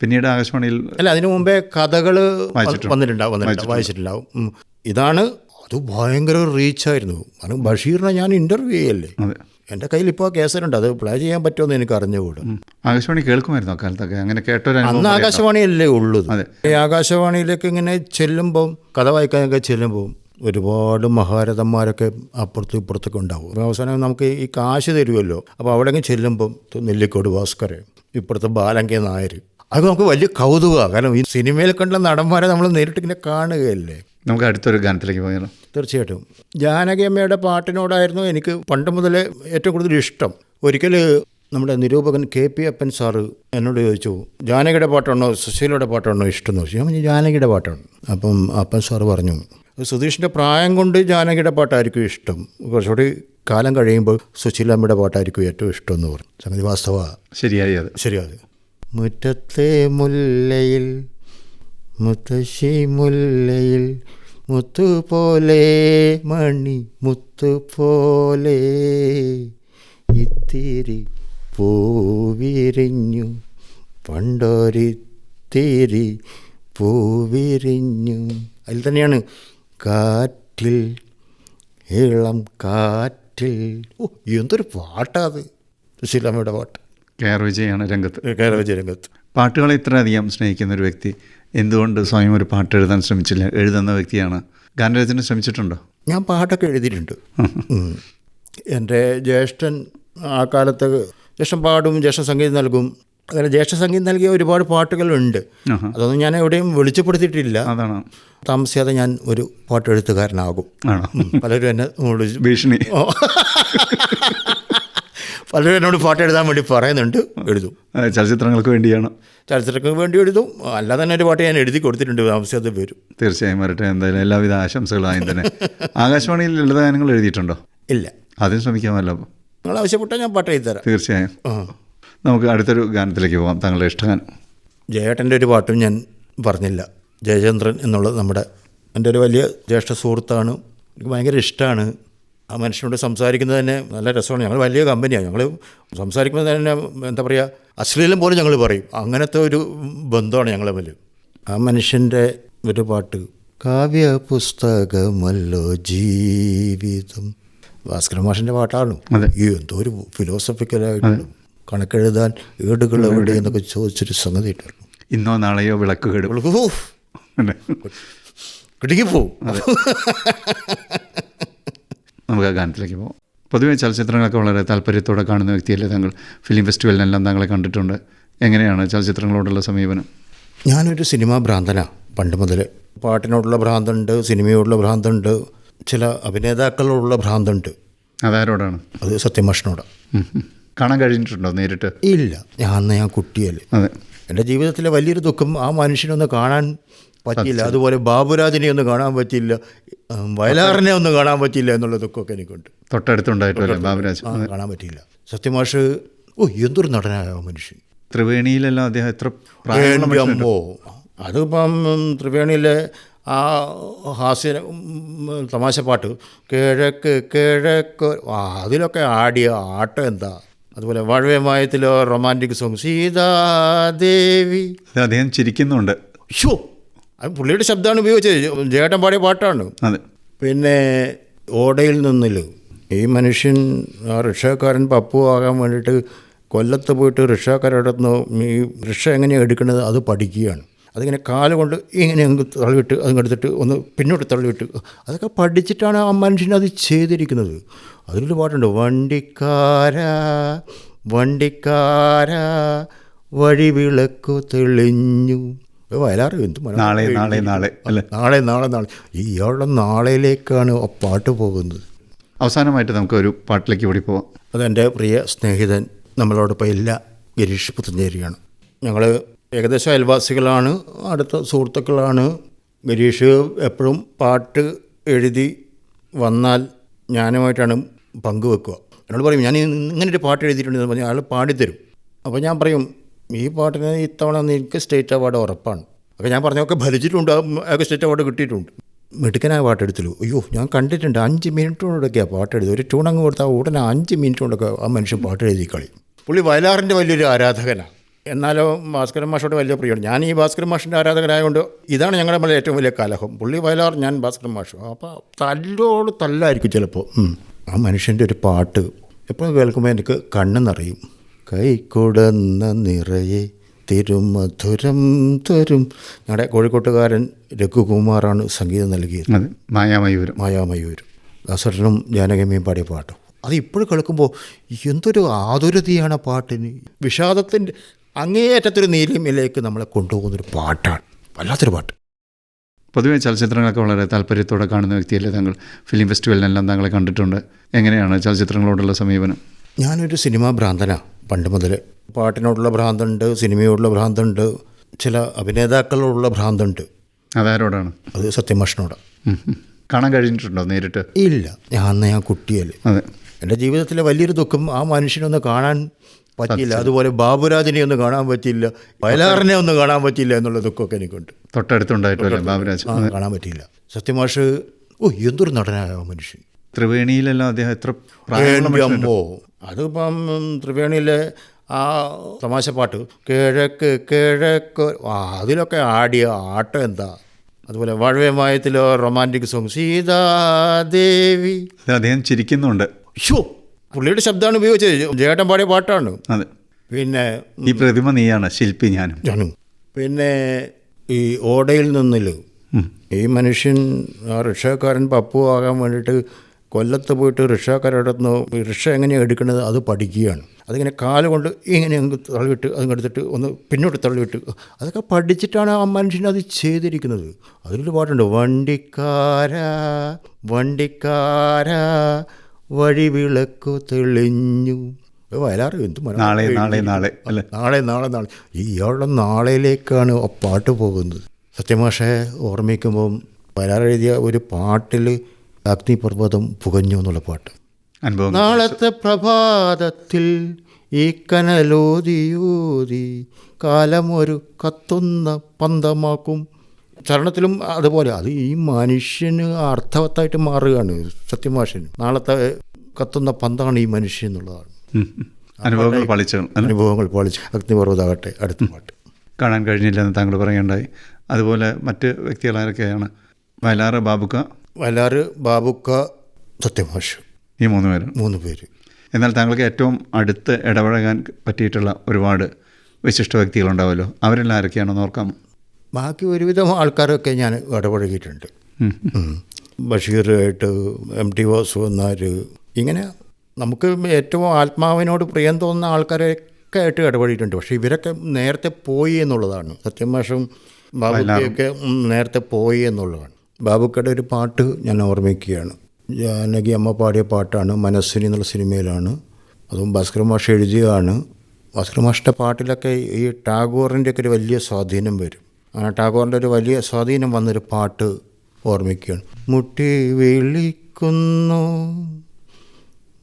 പിന്നീട് ആകാശവാണിയിൽ അല്ല, അതിനു മുമ്പേ കഥകൾ വായിച്ചിട്ടുണ്ടാവും. ഇതാണ്, അത് ഭയങ്കര റീച്ചായിരുന്നു. കാരണം ബഷീറിനെ ഞാൻ ഇൻ്റർവ്യൂ ചെയ്യല്ലേ. എൻ്റെ കയ്യിൽ ഇപ്പോൾ കേസറുണ്ട്, അത് പ്ലേ ചെയ്യാൻ പറ്റുമെന്ന് എനിക്ക് അറിഞ്ഞുകൂടും. ആകാശവാണി കേൾക്കുമായിരുന്നു അക്കാലത്തൊക്കെ? അങ്ങനെ കേട്ടൊരു അന്ന് ആകാശവാണിയല്ലേ ഉള്ളൂ. ഈ ആകാശവാണിയിലേക്ക് ഇങ്ങനെ ചെല്ലുമ്പം, കഥ വായിക്കാനൊക്കെ ചെല്ലുമ്പോൾ ഒരുപാട് മഹാരഥന്മാരൊക്കെ അപ്പുറത്തും ഇപ്പുറത്തൊക്കെ ഉണ്ടാവും. അപ്പോൾ അവസാനം നമുക്ക് ഈ കാശ് തരുമല്ലോ. അപ്പോൾ അവിടെയെങ്കിലും ചെല്ലുമ്പം നെല്ലിക്കോട് ഭാസ്കരൻ, ഇപ്പുറത്തെ ബാലങ്കേ നായർ, അത് നമുക്ക് വലിയ കൗതുകമാണ്. കാരണം ഈ സിനിമയിൽ കണ്ട നടന്മാരെ നമ്മൾ നേരിട്ട് ഇങ്ങനെ കാണുകയല്ലേ. നമുക്ക് അടുത്തൊരു ഗാനത്തിലേക്ക് പോയാലോ? തീർച്ചയായിട്ടും. ജാനകിയമ്മയുടെ പാട്ടിനോടായിരുന്നു എനിക്ക് പണ്ട് മുതലേ ഏറ്റവും കൂടുതൽ ഇഷ്ടം. ഒരിക്കൽ നമ്മുടെ നിരൂപകൻ KP അപ്പൻ സാറ് എന്നോട് ചോദിച്ചു, ജാനകിയുടെ പാട്ടാണോ സുശീലയുടെ പാട്ടാണോ ഇഷ്ടം എന്ന് ചോദിച്ചു. ഞാൻ ജാനകിയുടെ പാട്ടാണ്. അപ്പം അപ്പൻ സാറ് പറഞ്ഞു, സുധീഷിൻ്റെ പ്രായം കൊണ്ട് ജാനകിയുടെ പാട്ടായിരിക്കും ഇഷ്ടം, കുറച്ചുകൂടി കാലം കഴിയുമ്പോൾ സുശീലമ്മയുടെ പാട്ടായിരിക്കും ഏറ്റവും ഇഷ്ടം എന്ന് പറഞ്ഞു. സംഗതി വാസ്തവ. ശരിയായി. അത് ശരിയാത്. മുറ്റത്തെ മുല്ലയിൽ മുത്തശ്ശി മുല്ലയിൽ മുത്തുപോലെ മണി മുത്തുപോലെ ഇത്തിരി പൂവിരിഞ്ഞു പണ്ടൊരിത്തിരി പൂവിരിഞ്ഞു. അതിൽ തന്നെയാണ് കാറ്റിൽ ഇളം കാറ്റിൽ. എന്തൊരു പാട്ടാത്! സുശീലമ്മയുടെ പാട്ട്. KR വിജയാണ് രംഗത്ത്. KR വിജയ രംഗത്ത്. പാട്ടുകളെ ഇത്രയധികം സ്നേഹിക്കുന്ന ഒരു വ്യക്തി എന്തുകൊണ്ട് സ്വയം ഒരു പാട്ട് എഴുതാൻ ശ്രമിച്ചില്ല? എഴുതുന്ന വ്യക്തിയാണ്. ഗാനരചന ശ്രമിച്ചിട്ടുണ്ടോ? ഞാൻ പാട്ടൊക്കെ എഴുതിയിട്ടുണ്ട്. എൻ്റെ ജ്യേഷ്ഠൻ ആ കാലത്ത് ജ്യേഷ്ഠൻ പാടും, ജ്യേഷ്ഠ സംഗീതം നൽകും. അങ്ങനെ ജ്യേഷ്ഠ സംഗീതം നൽകിയ ഒരുപാട് പാട്ടുകളുണ്ട്. അതൊന്നും ഞാൻ എവിടെയും വെളിച്ചപ്പെടുത്തിയിട്ടില്ല. അതാണ്. താമസിയാതെ ഞാൻ ഒരു പാട്ടെഴുത്തുകാരനാകും. പലരും എന്നെ ഭീഷണി. പലരും എന്നോട് പാട്ട് എഴുതാൻ വേണ്ടി പറയുന്നുണ്ട്. എഴുതും. ചലച്ചിത്രങ്ങൾക്ക് വേണ്ടിയാണ്? ചലച്ചിത്രങ്ങൾക്ക് വേണ്ടി എഴുതും. അല്ലാതെ തന്നെ ഒരു പാട്ട് ഞാൻ എഴുതി കൊടുത്തിട്ടുണ്ട്. താമസിയാതെ വരും. തീർച്ചയായും വരട്ടെ. എന്തായാലും എല്ലാവിധ ആശംസകളായും തന്നെ. ആകാശവാണിയിൽ ലളിതഗാനങ്ങൾ എഴുതിയിട്ടുണ്ടോ? ഇല്ല. ആദ്യം ശ്രമിക്കാമല്ലോ. നിങ്ങൾ ആവശ്യപ്പെട്ടാൽ ഞാൻ പാട്ട് എഴുതി തരാം. തീർച്ചയായും. നമുക്ക് അടുത്തൊരു ഗാനത്തിലേക്ക് പോകാം. താങ്കളുടെ ഇഷ്ടഗാനം. ജയേട്ടൻ്റെ ഒരു പാട്ടും ഞാൻ പറഞ്ഞില്ല. ജയചന്ദ്രൻ എന്നുള്ളത് നമ്മുടെ എൻ്റെ ഒരു വലിയ ജ്യേഷ്ഠ സുഹൃത്താണ്. എനിക്ക് ഭയങ്കര ഇഷ്ടമാണ്. ആ മനുഷ്യനോട് സംസാരിക്കുന്നത് തന്നെ നല്ല രസമാണ്. ഞങ്ങൾ വലിയ കമ്പനിയാണ്. ഞങ്ങൾ സംസാരിക്കുമ്പോൾ തന്നെ എന്താ പറയുക, അശ്ലീലം പോലും ഞങ്ങൾ പറയും. അങ്ങനത്തെ ഒരു ബന്ധമാണ് ഞങ്ങൾ തമ്മിൽ. ആ മനുഷ്യൻ്റെ ഒരു പാട്ട്, കാവ്യ പുസ്തകമല്ലോ ജീവിതം, ഭാസ്കര മാഷിൻ്റെ പാട്ടാണ്. ഈ എന്തോ ഒരു ഫിലോസഫിക്കലായിട്ട് കണക്കെഴുതാൻ ഏടുകൾ എവിടെ എന്നൊക്കെ ചോദിച്ചൊരു സംഗതി ഇട്ടായിരുന്നു. ഇന്നോ നാളെയോ വിളക്ക് കിടുങ്ങിപ്പോവും. നമുക്ക് ആ ഗാനത്തിലേക്ക് പോകാം. പൊതുവെ ചലച്ചിത്രങ്ങളൊക്കെ വളരെ താല്പര്യത്തോടെ കാണുന്ന വ്യക്തിയല്ലേ താങ്കൾ? ഫിലിം ഫെസ്റ്റിവലിനെല്ലാം താങ്കളെ കണ്ടിട്ടുണ്ട്. എങ്ങനെയാണ് ചലച്ചിത്രങ്ങളോടുള്ള സമീപനം? ഞാനൊരു സിനിമാ ഭ്രാന്തനാണ് പണ്ട് മുതൽ. പാട്ടിനോടുള്ള ഭ്രാന്തുണ്ട്, സിനിമയോടുള്ള ഭ്രാന്തുണ്ട്, ചില അഭിനേതാക്കളോടുള്ള ഭ്രാന്തുണ്ട്. അതാരോടാണ്? അത് സത്യമാഷിനോടാണ്. കാണാൻ കഴിഞ്ഞിട്ടുണ്ടോ നേരിട്ട്? ഇല്ല. ഞാൻ കുട്ടിയല്ലേ. അതെ. എൻ്റെ ജീവിതത്തിലെ വലിയൊരു ദുഃഖം ആ മനുഷ്യനൊന്ന് കാണാൻ പറ്റിയില്ല. അതുപോലെ ബാബുരാജിനെ ഒന്ന് കാണാൻ പറ്റിയില്ല, വയലാറിനെ ഒന്ന് കാണാൻ പറ്റിയില്ല എന്നുള്ള ദുഃഖമൊക്കെ എനിക്കുണ്ട്. തൊട്ടടുത്തുണ്ടായിട്ടില്ല ബാബുരാജ്. കാണാൻ പറ്റിയില്ല. സത്യമാഷ് എന്തൊരു നടനായ ആ മനുഷ്യൻ. ത്രിവേണിയിലെല്ലാം അദ്ദേഹം എത്ര അമ്മോ, അതിപ്പം ത്രിവേണിയിലെ ആ ഹാസ്യ തമാശ പാട്ട് കിഴക്ക് കിഴക്ക്, അതിലൊക്കെ ആടിയ ആട്ടം എന്താ. അതുപോലെ വാഴവേമായത്തിലോ റൊമാൻറ്റിക് സോങ് സീതാദേവി, അദ്ദേഹം ചിരിക്കുന്നുണ്ട്. ഷോ, അത് പുള്ളിയുടെ ശബ്ദമാണ് ഉപയോഗിച്ചത്. ജേട്ടൻ പാടിയ പാട്ടാണ്. അതെ. പിന്നെ ഓടയിൽ നിന്നിൽ ഈ മനുഷ്യൻ ആ റിക്ഷക്കാരൻ പപ്പു ആകാൻ വേണ്ടിയിട്ട് കൊല്ലത്ത് പോയിട്ട് റിക്ഷക്കാരെടുത്ത് ഈ റിക്ഷ എങ്ങനെയാണ് എടുക്കുന്നത് അത് പഠിക്കുകയാണ്. അതിങ്ങനെ കാലുകൊണ്ട് ഇങ്ങനെ അങ്ങ് തള്ളിവിട്ട് അതിങ്ങെടുത്തിട്ട് ഒന്ന് പിന്നോട്ട് തള്ളിവിട്ട് അതൊക്കെ പഠിച്ചിട്ടാണ് ആ മനുഷ്യൻ അത് ചെയ്തിരിക്കുന്നത്. അതിലൊരു പാട്ടുണ്ട്, വണ്ടിക്കാരാ വണ്ടിക്കാരാ വഴിവിളക്കു തെളിഞ്ഞു. വയലാറ് എന്ത് നാളെ നാളെ നാളെ അല്ലേ? നാളെ നാളെ നാളെ ഇയാളുടെ നാളെയിലേക്കാണ് ആ പാട്ട് പോകുന്നത്. അവസാനമായിട്ട് നമുക്കൊരു പാട്ടിലേക്ക് ഓടി പോവാം. അതെൻ്റെ പ്രിയ സ്നേഹിതൻ നമ്മളോടൊപ്പം ഇല്ല, ഗിരീഷ് പുത്തഞ്ചേരിയാണ്. ഞങ്ങൾ ഏകദേശം അയൽവാസികളാണ്, അടുത്ത സുഹൃത്തുക്കളാണ്. ഗിരീഷ് എപ്പോഴും പാട്ട് എഴുതി വന്നാൽ ഞാനുമായിട്ടാണ് പങ്കുവെക്കുക. എന്നോട് പറയും, ഞാൻ ഇങ്ങനൊരു പാട്ട് എഴുതിയിട്ടുണ്ടെന്ന് പറഞ്ഞാൽ അയാൾ പാടിത്തരും. അപ്പോൾ ഞാൻ പറയും, ഈ പാട്ടിന് ഇത്തവണ എനിക്ക് സ്റ്റേറ്റ് അവാർഡ് ഉറപ്പാണ്. അപ്പോൾ ഞാൻ പറഞ്ഞൊക്കെ ഭരിച്ചിട്ടുണ്ട്, അയാൾക്ക് സ്റ്റേറ്റ് അവാർഡ് കിട്ടിയിട്ടുണ്ട്. മിടുക്കനായ പാട്ടെടുത്തുള്ളൂ. അയ്യോ, ഞാൻ കണ്ടിട്ടുണ്ട് 5 മിനിറ്റ് കൊണ്ടൊക്കെയാണ് പാട്ടെഴുതി. ഒരു ട്യൂണങ്ങ് കൊടുത്താൽ ഉടനെ 5 മിനിറ്റ് കൊണ്ടൊക്കെ ആ മനുഷ്യൻ പാട്ട് എഴുതി കളി. പുള്ളി വയലാറിൻ്റെ വലിയൊരു ആരാധകനാണ്. എന്നാലോ ഭാസ്കരൻ മാഷോട് വലിയ പ്രിയമാണ്. ഞാൻ ഈ ഭാസ്കരൻ മാഷിൻ്റെ ആരാധകനായതുകൊണ്ട് ഇതാണ് ഞങ്ങളുടെ നമ്മളെ ഏറ്റവും വലിയ കലഹം. പുള്ളി വയലാർ, ഞാൻ ഭാസ്കരൻ മാഷ്. അപ്പോൾ തല്ലോട് തല്ലായിരിക്കും ചിലപ്പോൾ. ആ മനുഷ്യൻ്റെ ഒരു പാട്ട് എപ്പോഴും കേൾക്കുമ്പോൾ എനിക്ക് കണ്ണ് നിറയും. കൈക്കുടന്ന നിറയെ തിരുമധുരം തരും. ഞങ്ങളുടെ കോഴിക്കോട്ടുകാരൻ രഘുകുമാറാണ് സംഗീതം നൽകിയത്. അതെ, മായാമയൂരം ദാസേട്ടനും ജാനകിയമ്മയും പാടിയ പാട്ട്. അത് ഇപ്പോഴും കേൾക്കുമ്പോൾ എന്തൊരു ആതുരതയാണ് ആ പാട്ടിന്. വിഷാദത്തിൻ്റെ അങ്ങേയറ്റത്തൊരു നീലിമയിലേക്ക് നമ്മളെ കൊണ്ടുപോകുന്നൊരു പാട്ടാണ്, വല്ലാത്തൊരു പാട്ട്. പൊതുവെ ചലച്ചിത്രങ്ങളൊക്കെ വളരെ താല്പര്യത്തോടെ കാണുന്ന വ്യക്തിയല്ലേ താങ്കൾ? ഫിലിം ഫെസ്റ്റിവലിനെല്ലാം താങ്കളെ കണ്ടിട്ടുണ്ട്. എങ്ങനെയാണ് ചലച്ചിത്രങ്ങളോടുള്ള സമീപനം? ഞാനൊരു സിനിമാ ഭ്രാന്തനാണ് പണ്ട് മുതൽ. പാട്ടിനോടുള്ള ഭ്രാന്തുണ്ട്, സിനിമയോടുള്ള ഭ്രാന്തുണ്ട്, ചില അഭിനേതാക്കളോടുള്ള ഭ്രാന്തുണ്ട്. അതാരോടാണ്? അത് സത്യമാഷിനോടാണ്. കാണാൻ കഴിഞ്ഞിട്ടുണ്ടോ നേരിട്ട്? ഇല്ല, ഞാൻ കുട്ടിയല്ലേ. അതെ, എൻ്റെ ജീവിതത്തിലെ വലിയൊരു ദുഃഖം ആ മനുഷ്യനൊന്ന് കാണാൻ പറ്റിയില്ല. അതുപോലെ ബാബുരാജിനെ ഒന്ന് കാണാൻ പറ്റിയില്ല, വയലാറിനെ ഒന്ന് കാണാൻ പറ്റിയില്ല എന്നുള്ള ദുഃഖമൊക്കെ എനിക്കുണ്ട്. തൊട്ടടുത്തുണ്ടായിട്ടല്ലേ ബാബുരാജ്? കാണാൻ പറ്റിയില്ല. സത്യമാഷ് എന്തൊരു നടനായ ആ മനുഷ്യൻ. ത്രിവേണിയിലെല്ലാം അദ്ദേഹം എത്ര അമ്പോ അതിപ്പം ത്രിവേണിയിലെ ആ തമാശ പാട്ട് കിഴക്ക് കിഴക്ക് അതിലൊക്കെ ആടിയ ആട്ടം എന്താ. അതുപോലെ വാഴവേമായത്തിലോ റൊമാൻറ്റിക് സോങ് സീതാദേവി, അദ്ദേഹം ചിരിക്കുന്നുണ്ട്. പുള്ളിയുടെ ശബ്ദമാണ് ഉപയോഗിച്ചത്, ജേട്ടൻ പാടിയ പാട്ടാണ്. അതെ. പിന്നെ ഈ പ്രതിമ നീയാണ്, ശില്പി ഞാനും. പിന്നെ ഈ ഓടയിൽ നിന്നിൽ ഈ മനുഷ്യൻ ആ റിക്ഷക്കാരൻ പപ്പു ആകാൻ വേണ്ടിയിട്ട് കൊല്ലത്ത് പോയിട്ട് റിക്ഷക്കാരടുന്ന് റിക്ഷ എങ്ങനെയാണ് എടുക്കുന്നത് അത് പഠിക്കുകയാണ്. അതിങ്ങനെ കാലുകൊണ്ട് ഇങ്ങനെ അങ്ങ് തള്ളിവിട്ട് അതിങ്ങെടുത്തിട്ട് ഒന്ന് പിന്നോട്ട് തള്ളിവിട്ട് അതൊക്കെ പഠിച്ചിട്ടാണ് ആ മനുഷ്യൻ അത് ചെയ്തിരിക്കുന്നത്. അതിലൊരു പാട്ടുണ്ട്, വണ്ടിക്കാരാ വണ്ടിക്കാരാ വഴിവിളക്കു തെളിഞ്ഞു. വയലാറ് എന്ത് നാളെ നാളെ നാളെ അല്ലേ, നാളെ നാളെ നാളെ ഇയാളുടെ നാളെയിലേക്കാണ് ആ പാട്ട് പോകുന്നത്. സത്യമാഷെ ഓർമ്മിക്കുമ്പം വയലാർ എഴുതിയ ഒരു പാട്ടിൽ അഗ്നിപർവ്വതം പുകഞ്ഞു എന്നുള്ള പാട്ട്. നാളത്തെ പ്രഭാതത്തിൽ ഈ കനലോതിയൂതി കാലമൊരു കത്തുന്ന പന്തമാക്കും. ചരണത്തിലും അതുപോലെ അത് ഈ മനുഷ്യന് അർത്ഥവത്തായിട്ട് മാറുകയാണ് സത്യമാഷന്. നാളത്തെ കത്തുന്ന പന്താണ് ഈ മനുഷ്യൻ എന്നുള്ളതാണ്. അനുഭവങ്ങൾ പാളിച്ച് അഗ്നിപർവ്വതമാകട്ടെ അടുത്ത പാട്ട്. കാണാൻ കഴിഞ്ഞില്ലെന്ന് താങ്കൾ പറയുകയുണ്ടായി. അതുപോലെ മറ്റ് വ്യക്തികൾ ആരൊക്കെയാണ്? വയലാറ് ബാബുക്ക സത്യമാഷ്, ഈ മൂന്ന് പേര്. എന്നാൽ താങ്കൾക്ക് ഏറ്റവും അടുത്ത് ഇടപഴകാൻ പറ്റിയിട്ടുള്ള ഒരുപാട് വിശിഷ്ട വ്യക്തികളുണ്ടാവുമല്ലോ, അവരെല്ലാം ആരൊക്കെയാണെന്ന് ഓർക്കാമോ? ബാക്കി ഒരുവിധം ആൾക്കാരൊക്കെ ഞാൻ ഇടപഴകിയിട്ടുണ്ട്. ബഷീറായിട്ട്, MT വാസു എന്നാർ, ഇങ്ങനെ നമുക്ക് ഏറ്റവും ആത്മാവിനോട് പ്രിയം തോന്നുന്ന ആൾക്കാരൊക്കെ ആയിട്ട് ഇടപെടിയിട്ടുണ്ട്. പക്ഷേ ഇവരൊക്കെ നേരത്തെ പോയി എന്നുള്ളതാണ്. സത്യമാഷും ബാബുക്കയൊക്കെ നേരത്തെ പോയി എന്നുള്ളതാണ്. ബാബുക്കയുടെ ഒരു പാട്ട് ഞാൻ ഓർമ്മിക്കുകയാണ്. ജാനകി അമ്മ പാടിയ പാട്ടാണ്, മനസ്സിനി എന്നുള്ള സിനിമയിലാണ്. അതും ഭാസ്കര മാഷ് എഴുതിയതാണ്. ഭാസ്കര മാഷിൻ്റെ പാട്ടിലൊക്കെ ഈ ടാഗോറിൻ്റെയൊക്കെ ഒരു വലിയ സ്വാധീനം വരും. ആ ടാഗോറിൻ്റെ ഒരു വലിയ സ്വാധീനം വന്നൊരു പാട്ട് ഓർമ്മിക്കുകയാണ്. മുട്ടി വിളിക്കുന്നു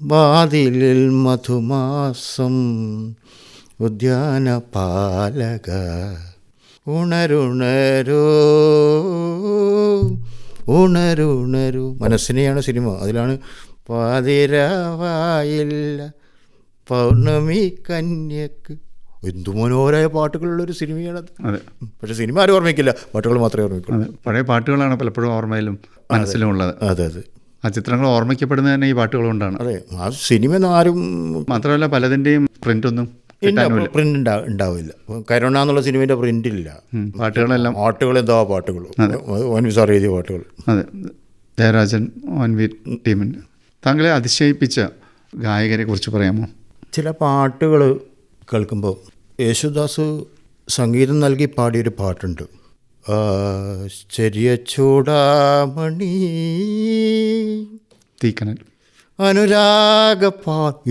വാതിലിൽ മധുമാസം ഉദ്യാന പാലക ഉണരുണരോ ഉണരുണരു. മനസ്സിനെയാണ് സിനിമ. അതിലാണ് പാതിരാവായില്ല പൗർണമി കന്യക്ക്. എന്തു മനോഹരമായ പാട്ടുകളുള്ളൊരു സിനിമയാണത്. അതെ. പക്ഷേ സിനിമ ആരും ഓർമ്മിക്കില്ല, പാട്ടുകൾ മാത്രമേ ഓർമ്മിക്കുള്ളൂ. പഴയ പാട്ടുകളാണ് പലപ്പോഴും ഓർമ്മയിലും മനസ്സിലും ഉള്ളത്. അതെ അതെ. ആ ചിത്രങ്ങൾ ഓർമ്മിക്കപ്പെടുന്നത് തന്നെ ഈ പാട്ടുകൾ കൊണ്ടാണ്. അതെ, ആ സിനിമ ആരും മാത്രമല്ല പലതിൻ്റെയും പ്രിൻ്റൊന്നും പ്രിന്റ് ഉണ്ടാവില്ല. കരുണ എന്നുള്ള സിനിമേൻ്റെ പ്രിന്റില്ല. പാട്ടുകളെല്ലാം എന്താ പാട്ടുകൾ, സാർ എഴുതിയ പാട്ടുകൾ. അതെ, ജയരാജൻ ONV ടീമിൻ്റെ. താങ്കളെ അതിശയിപ്പിച്ച ഗായകരെ കുറിച്ച് പറയാമോ? ചില പാട്ടുകൾ കേൾക്കുമ്പോൾ യേശുദാസ് സംഗീതം നൽകി പാടിയൊരു പാട്ടുണ്ട്, ചെറിയ ചൂടാമണി തീക്കനൽ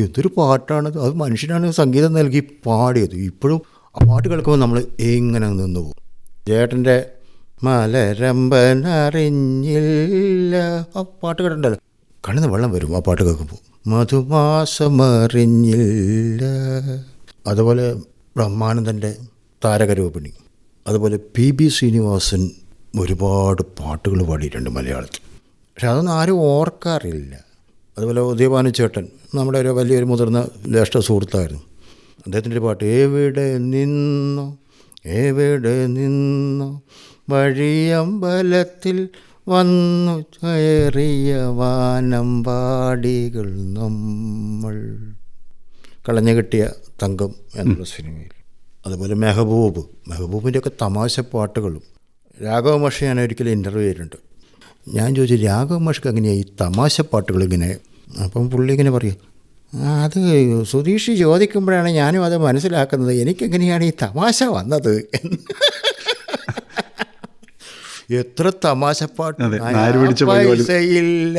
എന്തൊരു പാട്ടാണത്. അത് മനുഷ്യനാണ് സംഗീതം നൽകി പാടിയത്. ഇപ്പോഴും ആ പാട്ട് കേൾക്കുമ്പോൾ നമ്മൾ എങ്ങനെ നിന്ന് പോകും. ചേട്ടൻ്റെ മലരമ്പനറിഞ്ഞില്ല ആ പാട്ട് കേട്ടിട്ടുണ്ടല്ലോ, കണ്ണിന്ന് വെള്ളം വരും ആ പാട്ട് കേൾക്കുമ്പോൾ. മധുമാസമറിഞ്ഞില്ല. അതുപോലെ ബ്രഹ്മാനന്ദൻ്റെ താരകരൂപിണി. അതുപോലെ PB ശ്രീനിവാസൻ ഒരുപാട് പാട്ടുകൾ പാടിയിട്ടുണ്ട് മലയാളത്തിൽ. പക്ഷെ അതൊന്നും ആരും ഓർക്കാറില്ല. അതുപോലെ ഉദയഭാനു ചേട്ടൻ നമ്മുടെ ഒരു വലിയൊരു മുതിർന്ന ജ്യേഷ്ഠ സുഹൃത്തായിരുന്നു. അദ്ദേഹത്തിൻ്റെ പാട്ട് എവിടെ നിന്നോ വഴിയമ്പലത്തിൽ വന്നു കയറിയ വാനമ്പാടികൾ നമ്മൾ, കളഞ്ഞു കിട്ടിയ തങ്കം എന്നുള്ള സിനിമയിൽ. അതുപോലെ മെഹബൂബിൻ്റെയൊക്കെ തമാശ പാട്ടുകളും. രാഘവ മാഷ് ഞാൻ ഒരിക്കലും ഇൻ്റർവ്യൂ ചെയ്തിട്ടുണ്ട്. ഞാൻ ചോദിച്ചു, രാഘവ മാഷ്ക്ക് എങ്ങനെയാണ് ഈ തമാശ പാട്ടുകൾ ഇങ്ങനെ? അപ്പം പുള്ളി ഇങ്ങനെ പറയും, അത് സുധീഷ് ചോദിക്കുമ്പോഴാണ് ഞാനും അത് മനസ്സിലാക്കുന്നത്, എനിക്കെങ്ങനെയാണ് ഈ തമാശ വന്നത്. എത്ര തമാശപ്പാട്ട്. പൈസയില്ല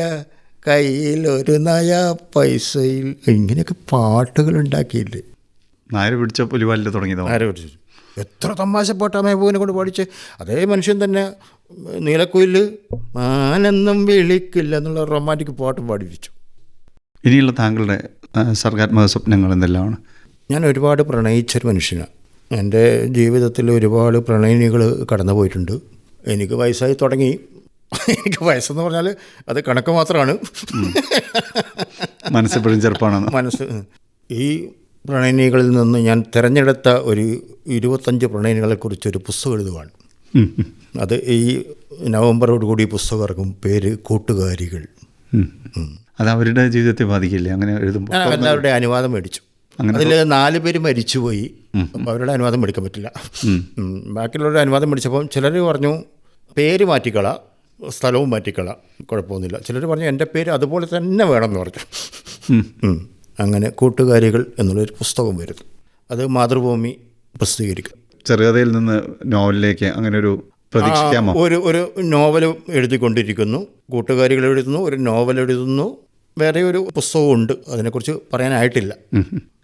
കയ്യിൽ ഒരു നയാ പൈസയിൽ, ഇങ്ങനെയൊക്കെ പാട്ടുകൾ ഉണ്ടാക്കിയില്ലേ. നായർ പിടിച്ച പുലിവാലിൽ തുടങ്ങിയതോ. നായർ പിടിച്ചു എത്ര തമാശപ്പാട്ടാ മെഹബൂബിനെ കൊണ്ട് പാടിച്ച്. അതേ മനുഷ്യൻ തന്നെ നീലക്കുയിൽ മാനെന്നും വിളിക്കില്ല എന്നുള്ള റൊമാൻറ്റിക് പാട്ടും പാടിപ്പിച്ചു. ഇനിയുള്ള താങ്കളുടെ സർഗാത്മക സ്വപ്നങ്ങൾ എന്തെല്ലാമാണ്? ഞാൻ ഒരുപാട് പ്രണയിച്ചൊരു മനുഷ്യനാണ്. എൻ്റെ ജീവിതത്തിൽ ഒരുപാട് പ്രണയിനികൾ കടന്നു പോയിട്ടുണ്ട്. എനിക്ക് വയസ്സായി തുടങ്ങി. എനിക്ക് വയസ്സെന്ന് പറഞ്ഞാൽ അത് കണക്ക് മാത്രമാണ്. മനസ്സെപ്പോഴും ചെറുപ്പമാണെന്ന്. മനസ്സ്. ഈ പ്രണയിനികളിൽ നിന്ന് ഞാൻ തിരഞ്ഞെടുത്ത ഒരു 25 പ്രണയിനികളെക്കുറിച്ചൊരു പുസ്തകം എഴുതുവാണ്. അത് ഈ നവംബറോടുകൂടി പുസ്തകം ഇറക്കും. പേര് കൂട്ടുകാരികൾ. അത് അവരുടെ ജീവിതത്തെ ബാധിക്കില്ലേ അങ്ങനെ എഴുതുമ്പോൾ? ഞാൻ എല്ലാവരുടെ അനുവാദം മേടിച്ചു. അതിൽ 4 പേര് മരിച്ചുപോയി. അപ്പോൾ അവരുടെ അനുവാദം മേടിക്കാൻ പറ്റില്ല. ബാക്കിയുള്ളവരുടെ അനുവാദം മേടിച്ചപ്പോൾ ചിലർ പറഞ്ഞു പേര് മാറ്റിക്കള, സ്ഥലവും മാറ്റിക്കള, കുഴപ്പമൊന്നുമില്ല. ചിലർ പറഞ്ഞു എൻ്റെ പേര് അതുപോലെ തന്നെ വേണമെന്ന് പറഞ്ഞു. അങ്ങനെ കൂട്ടുകാരികൾ എന്നുള്ളൊരു പുസ്തകം വരുന്നു. അത് മാതൃഭൂമി പ്രസിദ്ധീകരിക്കും. ചെറുകഥയിൽ നിന്ന് നോവലിലേക്ക് അങ്ങനെ ഒരു പ്രതീക്ഷിക്കാമോ? ഒരു നോവൽ എഴുതിക്കൊണ്ടിരിക്കുന്നു, കൂട്ടുകാരികൾ എഴുതുന്നു, ഒരു നോവൽ എഴുതുന്നു, വേറെ ഒരു പുസ്തകമുണ്ട്. അതിനെക്കുറിച്ച് പറയാനായിട്ടില്ല.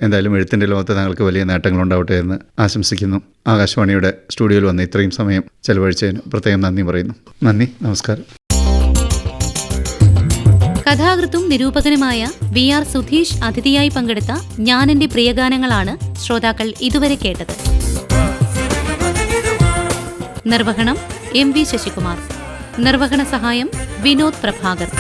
എന്തായാലും എഴുത്തിൻ്റെ ലോകത്ത് താങ്കൾക്ക് വലിയ നേട്ടങ്ങളുണ്ടാവട്ടെ എന്ന് ആശംസിക്കുന്നു. ആകാശവാണിയുടെ സ്റ്റുഡിയോയിൽ വന്ന് ഇത്രയും സമയം ചെലവഴിച്ചതിന് പ്രത്യേകം നന്ദി പറയുന്നു. നന്ദി, നമസ്കാരം. കഥാകൃത്തും നിരൂപകനുമായ VR സുധീഷ് അതിഥിയായി പങ്കെടുത്ത ഞാൻ എന്റെ പ്രിയഗാനങ്ങളാണ് ശ്രോതാക്കൾ ഇതുവരെ കേട്ടത്. നിർവഹണം MV ശശികുമാർ. നിർവഹണ സഹായം വിനോദ് പ്രഭാകർ.